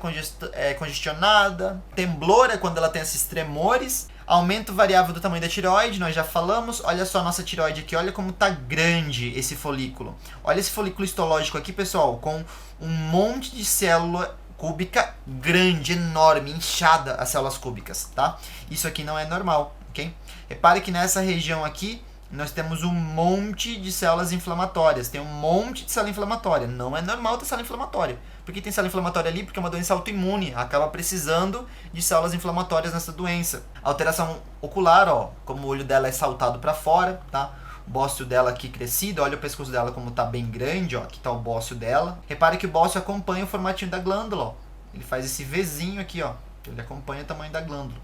congestionada. Temblor é quando ela tem esses tremores. Aumento variável do tamanho da tireoide, nós já falamos. Olha só a nossa tireoide aqui, olha como tá grande esse folículo. Olha esse folículo histológico aqui, pessoal, com um monte de célula cúbica grande, enorme, inchada as células cúbicas, tá? Isso aqui não é normal, ok? Repare que nessa região aqui nós temos um monte de células inflamatórias. Tem um monte de célula inflamatória. Não é normal ter célula inflamatória. Por que tem célula inflamatória ali? Porque é uma doença autoimune. Acaba precisando de células inflamatórias nessa doença. Alteração ocular, ó, como o olho dela é saltado para fora, tá? O bócio dela aqui crescido, olha o pescoço dela como tá bem grande, ó. Aqui tá o bócio dela. Repare que o bócio acompanha o formatinho da glândula, ó. Ele faz esse Vzinho aqui, ó. Ele acompanha o tamanho da glândula.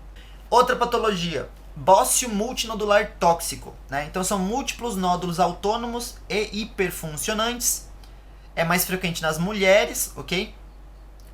Outra patologia, bócio multinodular tóxico, né? Então são múltiplos nódulos autônomos e hiperfuncionantes. É mais frequente nas mulheres, ok?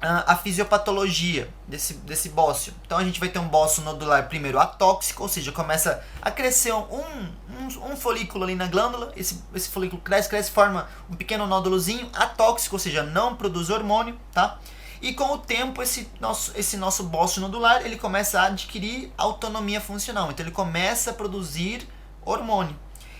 A fisiopatologia desse bócio. Então a gente vai ter um bócio nodular primeiro atóxico, ou seja, começa a crescer um folículo ali na glândula. Esse folículo cresce, forma um pequeno nódulozinho atóxico, ou seja, não produz hormônio, tá? E com o tempo esse nosso bócio nodular ele começa a adquirir autonomia funcional. Então ele começa a produzir hormônio.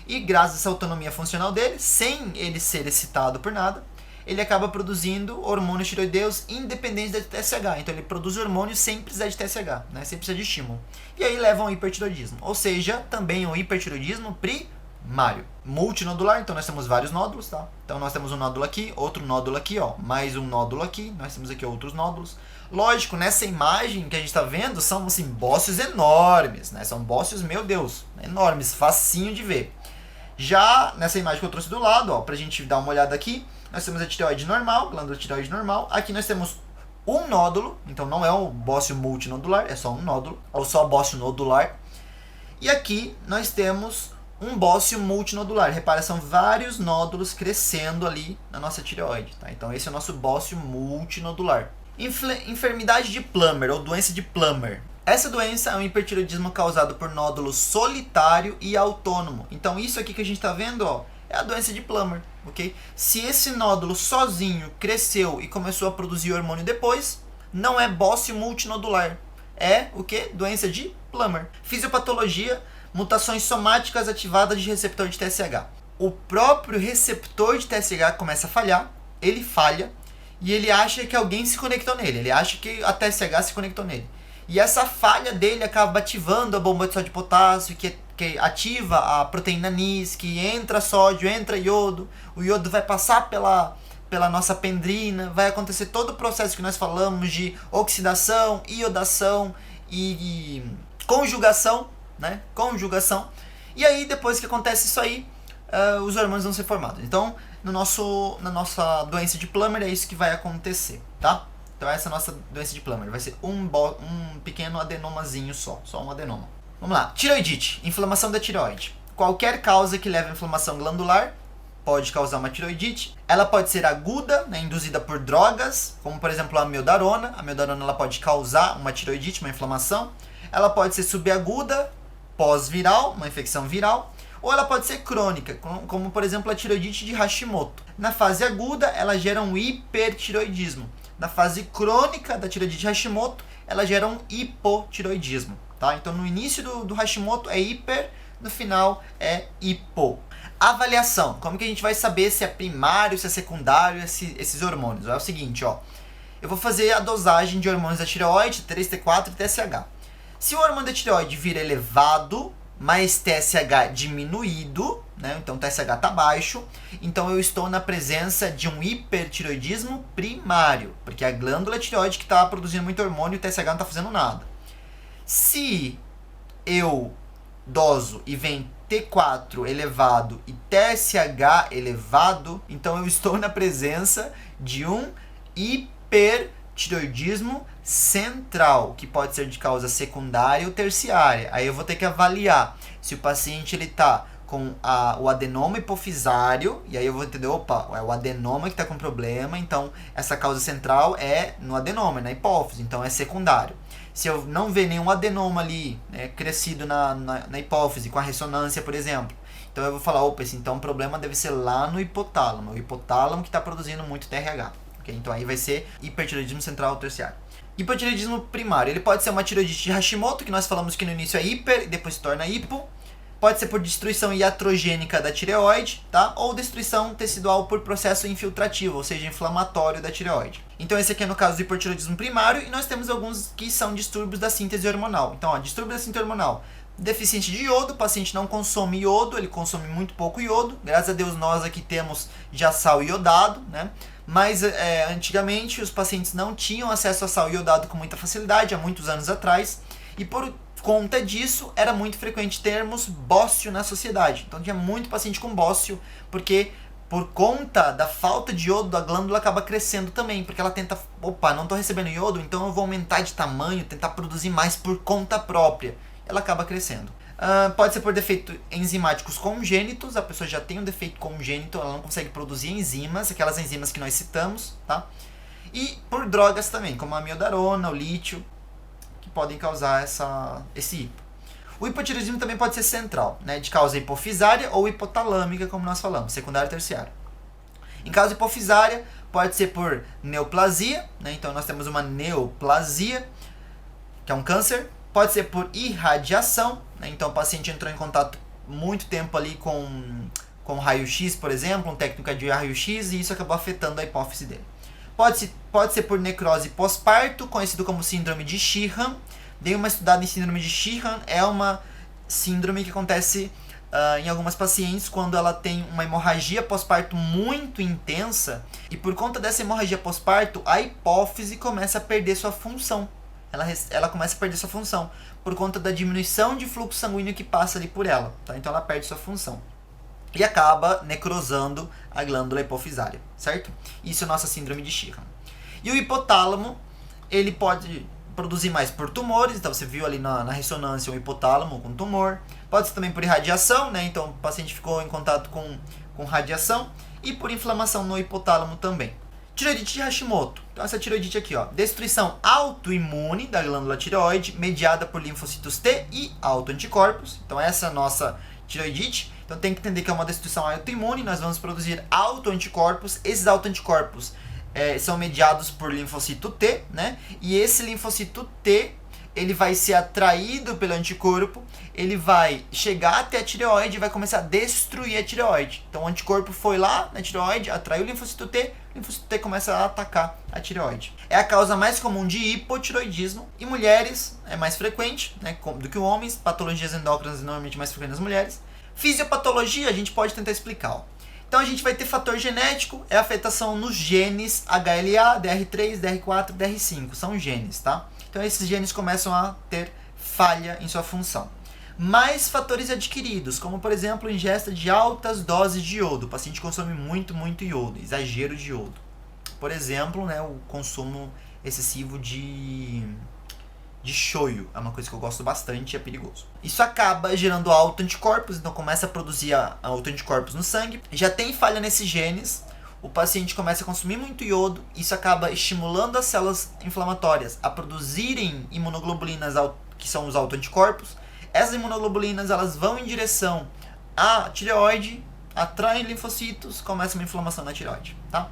E graças a essa autonomia funcional dele, sem ele ser excitado por nada, ele acaba produzindo hormônios tiroideus independentes da TSH. Então ele produz hormônio sem precisar de TSH, né? Sem precisar de estímulo. E aí leva ao hipertiroidismo. Ou seja, também o hipertiroidismo primário. Multinodular, então nós temos vários nódulos, tá? Então nós temos um nódulo aqui, outro nódulo aqui, ó, mais um nódulo aqui, nós temos aqui outros nódulos. Lógico, nessa imagem que a gente está vendo, são assim, bócios enormes, né? São bócios, meu Deus, enormes, facinho de ver. Já nessa imagem que eu trouxe do lado, ó, pra gente dar uma olhada aqui, nós temos a tireoide normal, glândula tireoide normal. Aqui nós temos um nódulo, então não é um bócio multinodular, é só um nódulo, ou só bócio nodular. E aqui nós temos um bócio multinodular. Repara, são vários nódulos crescendo ali na nossa tireoide, tá? Então esse é o nosso bócio multinodular. Enfermidade de Plummer, ou doença de Plummer. Essa doença é um hipertireoidismo causado por nódulo solitário e autônomo. Então isso aqui que a gente está vendo, ó, é a doença de Plummer, ok? Se esse nódulo sozinho cresceu e começou a produzir hormônio depois, não é bócio multinodular. É o que? Doença de Plummer. Fisiopatologia, mutações somáticas ativadas de receptor de TSH. O próprio receptor de TSH começa a falhar, ele falha, e ele acha que alguém se conectou nele, ele acha que a TSH se conectou nele. E essa falha dele acaba ativando a bomba de sódio e potássio, que ativa a proteína NIS, que entra sódio, entra iodo, o iodo vai passar pela nossa pendrina, vai acontecer todo o processo que nós falamos de oxidação, iodação e conjugação, né? Conjugação. E aí, depois que acontece isso aí, os hormônios vão ser formados. Então, na nossa doença de Plummer é isso que vai acontecer, tá? Então essa é a nossa doença de Plummer. Vai ser um pequeno adenomazinho só um adenoma. Vamos lá. Tiroidite, inflamação da tireoide. Qualquer causa que leve a inflamação glandular pode causar uma tiroidite. Ela pode ser aguda, né, induzida por drogas, como por exemplo a amiodarona. A amiodarona ela pode causar uma tiroidite, uma inflamação. Ela pode ser subaguda, pós-viral, uma infecção viral. Ou ela pode ser crônica, como por exemplo a tiroidite de Hashimoto. Na fase aguda, ela gera um hipertiroidismo. Na fase crônica da tireoidite de Hashimoto, ela gera um hipotiroidismo, tá? Então, no início do Hashimoto é hiper, no final é hipo. Avaliação. Como que a gente vai saber se é primário, se é secundário esses hormônios? É o seguinte, ó. Eu vou fazer a dosagem de hormônios da tireoide, 3T4 e TSH. Se o hormônio da tireoide vir elevado, mais TSH diminuído, né? Então o TSH está baixo, então eu estou na presença de um hipertiroidismo primário, porque é a glândula tireoide que está produzindo muito hormônio e o TSH não está fazendo nada. Se eu doso e vem T4 elevado e TSH elevado, então eu estou na presença de um hipertiroidismo central, que pode ser de causa secundária ou terciária. Aí eu vou ter que avaliar se o paciente ele está com o adenoma hipofisário, e aí eu vou entender, opa, é o adenoma que está com problema, então essa causa central é no adenoma, na hipófise, então é secundário. Se eu não ver nenhum adenoma ali, né, crescido na hipófise, com a ressonância, por exemplo, então eu vou falar, opa, então o problema deve ser lá no hipotálamo, o hipotálamo que está produzindo muito TRH. Okay? Então aí vai ser hipertiroidismo central ou terciário. Hipotireoidismo primário, ele pode ser uma tireoidite de Hashimoto, que nós falamos que no início é hiper e depois se torna hipo. Pode ser por destruição iatrogênica da tireoide, tá? Ou destruição tecidual por processo infiltrativo, ou seja, inflamatório da tireoide. Então esse aqui é no caso do hipotireoidismo primário, e nós temos alguns que são distúrbios da síntese hormonal. Então, ó, distúrbio da síntese hormonal, Deficiente de iodo, o paciente não consome iodo, ele consome muito pouco iodo. Graças a Deus nós aqui temos já sal iodado, né? Mas antigamente os pacientes não tinham acesso a sal iodado com muita facilidade, há muitos anos atrás. E por conta disso, era muito frequente termos bócio na sociedade. Então tinha muito paciente com bócio, porque por conta da falta de iodo, a glândula acaba crescendo também, porque ela tenta, opa, não estou recebendo iodo, então eu vou aumentar de tamanho, tentar produzir mais por conta própria. Ela acaba crescendo. Pode ser por defeitos enzimáticos congênitos, a pessoa já tem um defeito congênito, ela não consegue produzir enzimas, aquelas enzimas que nós citamos, tá? E por drogas também, como a amiodarona, o lítio, que podem causar esse hipo. O hipotireoidismo também pode ser central, né, de causa hipofisária ou hipotalâmica, como nós falamos, secundária e terciária. Em caso hipofisária, pode ser por neoplasia, né, então nós temos uma neoplasia, que é um câncer. Pode ser por irradiação, né, então o paciente entrou em contato muito tempo ali com raio-x, por exemplo, uma técnica de raio-x, e isso acabou afetando a hipófise dele. Pode ser por necrose pós-parto, conhecido como síndrome de Sheehan. Dei uma estudada em síndrome de Sheehan, é uma síndrome que acontece em algumas pacientes quando ela tem uma hemorragia pós-parto muito intensa, e por conta dessa hemorragia pós-parto, a hipófise começa a perder sua função. Ela começa a perder sua função por conta da diminuição de fluxo sanguíneo que passa ali por ela, tá? Então ela perde sua função e acaba necrosando a glândula hipofisária, certo? Isso é a nossa síndrome de Sheehan. E o hipotálamo, ele pode produzir mais por tumores, então você viu ali na ressonância um hipotálamo com tumor. Pode ser também por irradiação, né? Então o paciente ficou em contato com radiação, e por inflamação no hipotálamo também. Tireoidite de Hashimoto. Então essa tireoidite aqui, ó, destruição autoimune da glândula tireoide, mediada por linfócitos T e autoanticorpos. Então essa é a nossa tireoidite. Então tem que entender que é uma destruição autoimune, nós vamos produzir autoanticorpos. Esses autoanticorpos são mediados por linfocito T, né? E esse linfocito T, ele vai ser atraído pelo anticorpo, ele vai chegar até a tireoide e vai começar a destruir a tireoide. Então o anticorpo foi lá na tireoide, atraiu o linfocito T começa a atacar a tireoide. É a causa mais comum de hipotireoidismo. Em mulheres é mais frequente, né, do que em homens. Patologias endócrinas normalmente mais frequentes nas mulheres. Fisiopatologia a gente pode tentar explicar, ó. Então a gente vai ter fator genético, é afetação nos genes HLA, DR3, DR4, DR5, são genes, tá? Então esses genes começam a ter falha em sua função. Mais fatores adquiridos, como por exemplo ingesta de altas doses de iodo. O paciente consome muito iodo, exagero de iodo. Por exemplo, né, o consumo excessivo de shoyu, é uma coisa que eu gosto bastante e é perigoso. Isso acaba gerando autoanticorpos, então começa a produzir autoanticorpos no sangue. Já tem falha nesses genes, o paciente começa a consumir muito iodo, isso acaba estimulando as células inflamatórias a produzirem imunoglobulinas, que são os autoanticorpos. Essas imunoglobulinas, elas vão em direção à tireoide, atraem linfocitos, começa uma inflamação na tireoide, tá?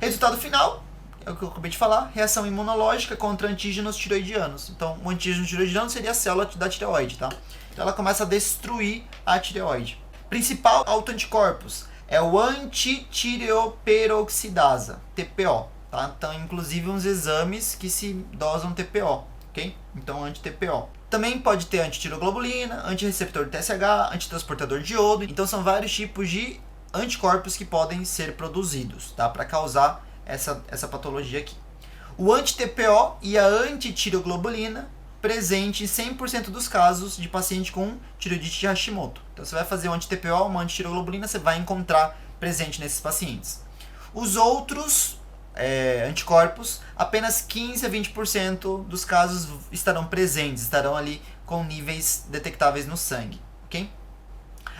Resultado final, é o que eu acabei de falar, reação imunológica contra antígenos tireoidianos. Então, o antígeno tireoidiano seria a célula da tireoide, tá? Então, ela começa a destruir a tireoide. Principal autoanticorpos é o antitireoperoxidasa, TPO, tá? Então, inclusive, uns exames que se dosam TPO, ok? Então, anti-TPO. Também pode ter antitiroglobulina, antirreceptor de TSH, antitransportador de iodo. Então, são vários tipos de anticorpos que podem ser produzidos, tá? Para causar essa patologia aqui. O anti-TPO e a antitiroglobulina presente em 100% dos casos de paciente com tireoidite de Hashimoto. Então você vai fazer um anti-TPO, uma antitiroglobulina, você vai encontrar presente nesses pacientes. Os outros anticorpos, apenas 15 a 20% dos casos estarão presentes, estarão ali com níveis detectáveis no sangue, ok?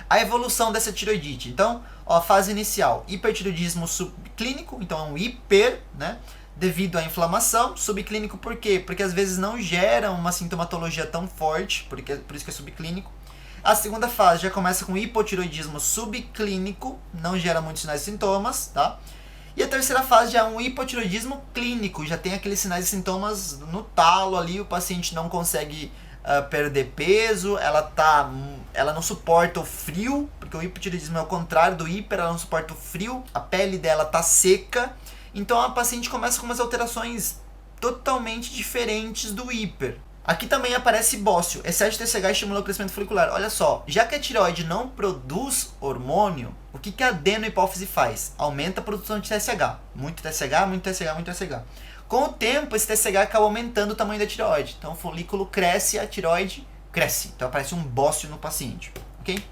A evolução dessa tireoidite. Então, ó, a fase inicial, hipertireoidismo subclínico, então é um hiper, né? Devido à inflamação. Subclínico por quê? Porque às vezes não gera uma sintomatologia tão forte, por isso que é subclínico. A segunda fase já começa com hipotireoidismo subclínico, não gera muitos sinais e sintomas, tá? E a terceira fase já é um hipotireoidismo clínico, já tem aqueles sinais e sintomas no talo ali, o paciente não consegue perder peso, ela não suporta o frio, porque o hipotireoidismo é o contrário do hiper, ela não suporta o frio, a pele dela tá seca, então a paciente começa com umas alterações totalmente diferentes do hiper. Aqui também aparece bócio. Excesso de TSH estimula o crescimento folicular. Olha só, já que a tireoide não produz hormônio, o que a adenohipófise faz? Aumenta a produção de TSH. Muito TSH, muito TSH, muito TSH. Com o tempo, esse TSH acaba aumentando o tamanho da tireoide. Então o folículo cresce, a tireoide cresce. Então aparece um bócio no paciente. Ok?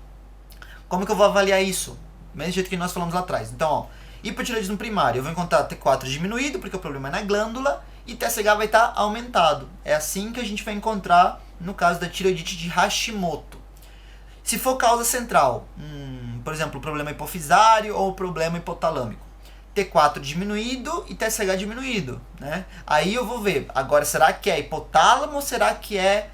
Como que eu vou avaliar isso? Do mesmo jeito que nós falamos lá atrás. Então, ó, hipotireoidismo primário, eu vou encontrar T4 diminuído, porque o problema é na glândula, e TSH vai estar aumentado. É assim que a gente vai encontrar no caso da tireoidite de Hashimoto. Se for causa central, por exemplo, problema hipofisário ou problema hipotalâmico, T4 diminuído e TSH diminuído, né? Aí eu vou ver, agora será que é hipotálamo ou será que é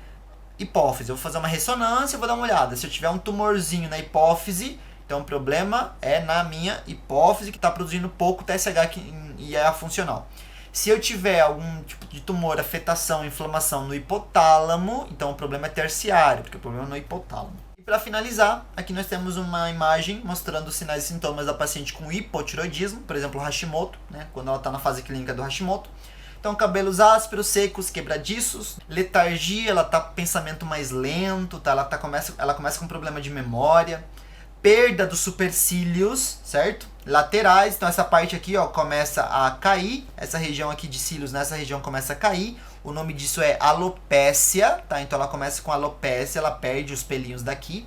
hipófise? Eu vou fazer uma ressonância e vou dar uma olhada. Se eu tiver um tumorzinho na hipófise, então o problema é na minha hipófise que está produzindo pouco TSH e é funcional. Se eu tiver algum tipo de tumor, afetação, inflamação no hipotálamo, então o problema é terciário, porque o problema é no hipotálamo. E para finalizar, aqui nós temos uma imagem mostrando os sinais e sintomas da paciente com hipotireoidismo, por exemplo, Hashimoto, né, quando ela está na fase clínica do Hashimoto. Então, cabelos ásperos, secos, quebradiços, letargia, ela está com pensamento mais lento, tá? Ela começa com problema de memória, perda dos supercílios, certo? Laterais, então essa parte aqui, ó, começa a cair, essa região aqui de cílios, nessa região começa a cair, o nome disso é alopécia, tá? Então ela começa com alopécia, ela perde os pelinhos daqui.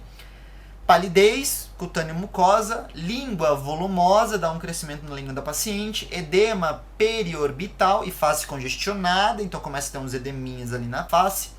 Palidez, cutânea mucosa, língua volumosa, dá um crescimento na língua da paciente, edema periorbital e face congestionada, então começa a ter uns edeminhas ali na face.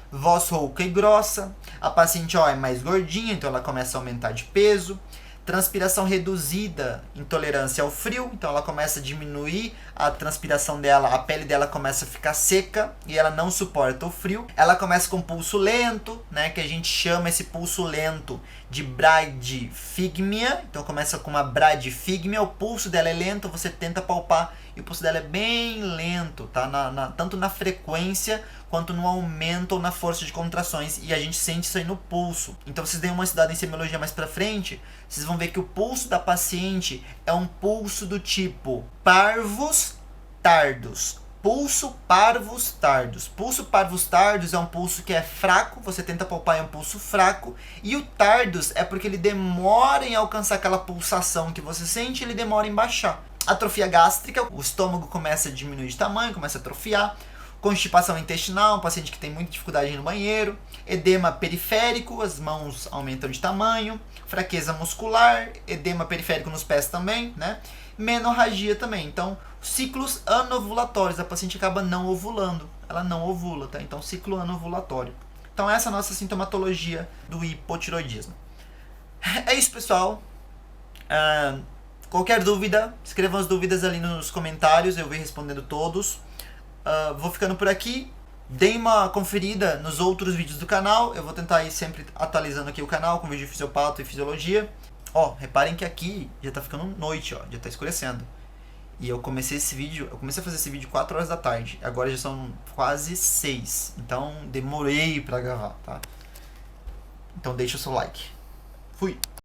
Voz rouca e grossa, a paciente ó, é mais gordinha, então ela começa a aumentar de peso. Transpiração reduzida, intolerância ao frio, então ela começa a diminuir a transpiração dela, a pele dela começa a ficar seca e ela não suporta o frio. Ela começa com pulso lento, né, que a gente chama esse pulso lento de bradifigmia, então começa com uma bradifigmia, o pulso dela é lento, você tenta palpar e o pulso dela é bem lento, tá? Tanto na frequência quanto no aumento ou na força de contrações, e a gente sente isso aí no pulso. Então vocês deem uma estudada em semiologia mais pra frente, vocês vão ver que o pulso da paciente é um pulso do tipo parvus tardus. Pulso parvus tardus. Pulso parvus tardus é um pulso que é fraco, você tenta palpar, é um pulso fraco, e o tardus é porque ele demora em alcançar aquela pulsação que você sente, ele demora em baixar. Atrofia gástrica, o estômago começa a diminuir de tamanho, começa a atrofiar. Constipação intestinal, um paciente que tem muita dificuldade no banheiro. Edema periférico, as mãos aumentam de tamanho. Fraqueza muscular, edema periférico nos pés também, né? Menorragia também. Então, ciclos anovulatórios, a paciente acaba não ovulando. Ela não ovula, tá? Então, ciclo anovulatório. Então, essa é a nossa sintomatologia do hipotireoidismo. É isso, pessoal. Qualquer dúvida, escrevam as dúvidas ali nos comentários, eu vou respondendo todos. Vou ficando por aqui. Deem uma conferida nos outros vídeos do canal. Eu vou tentar ir sempre atualizando aqui o canal com vídeo de fisiopato e fisiologia. Ó, reparem que aqui já tá ficando noite, ó, já tá escurecendo. E eu comecei a fazer esse vídeo 4 horas da tarde. Agora já são quase 6. Então demorei pra gravar, tá? Então deixa o seu like. Fui!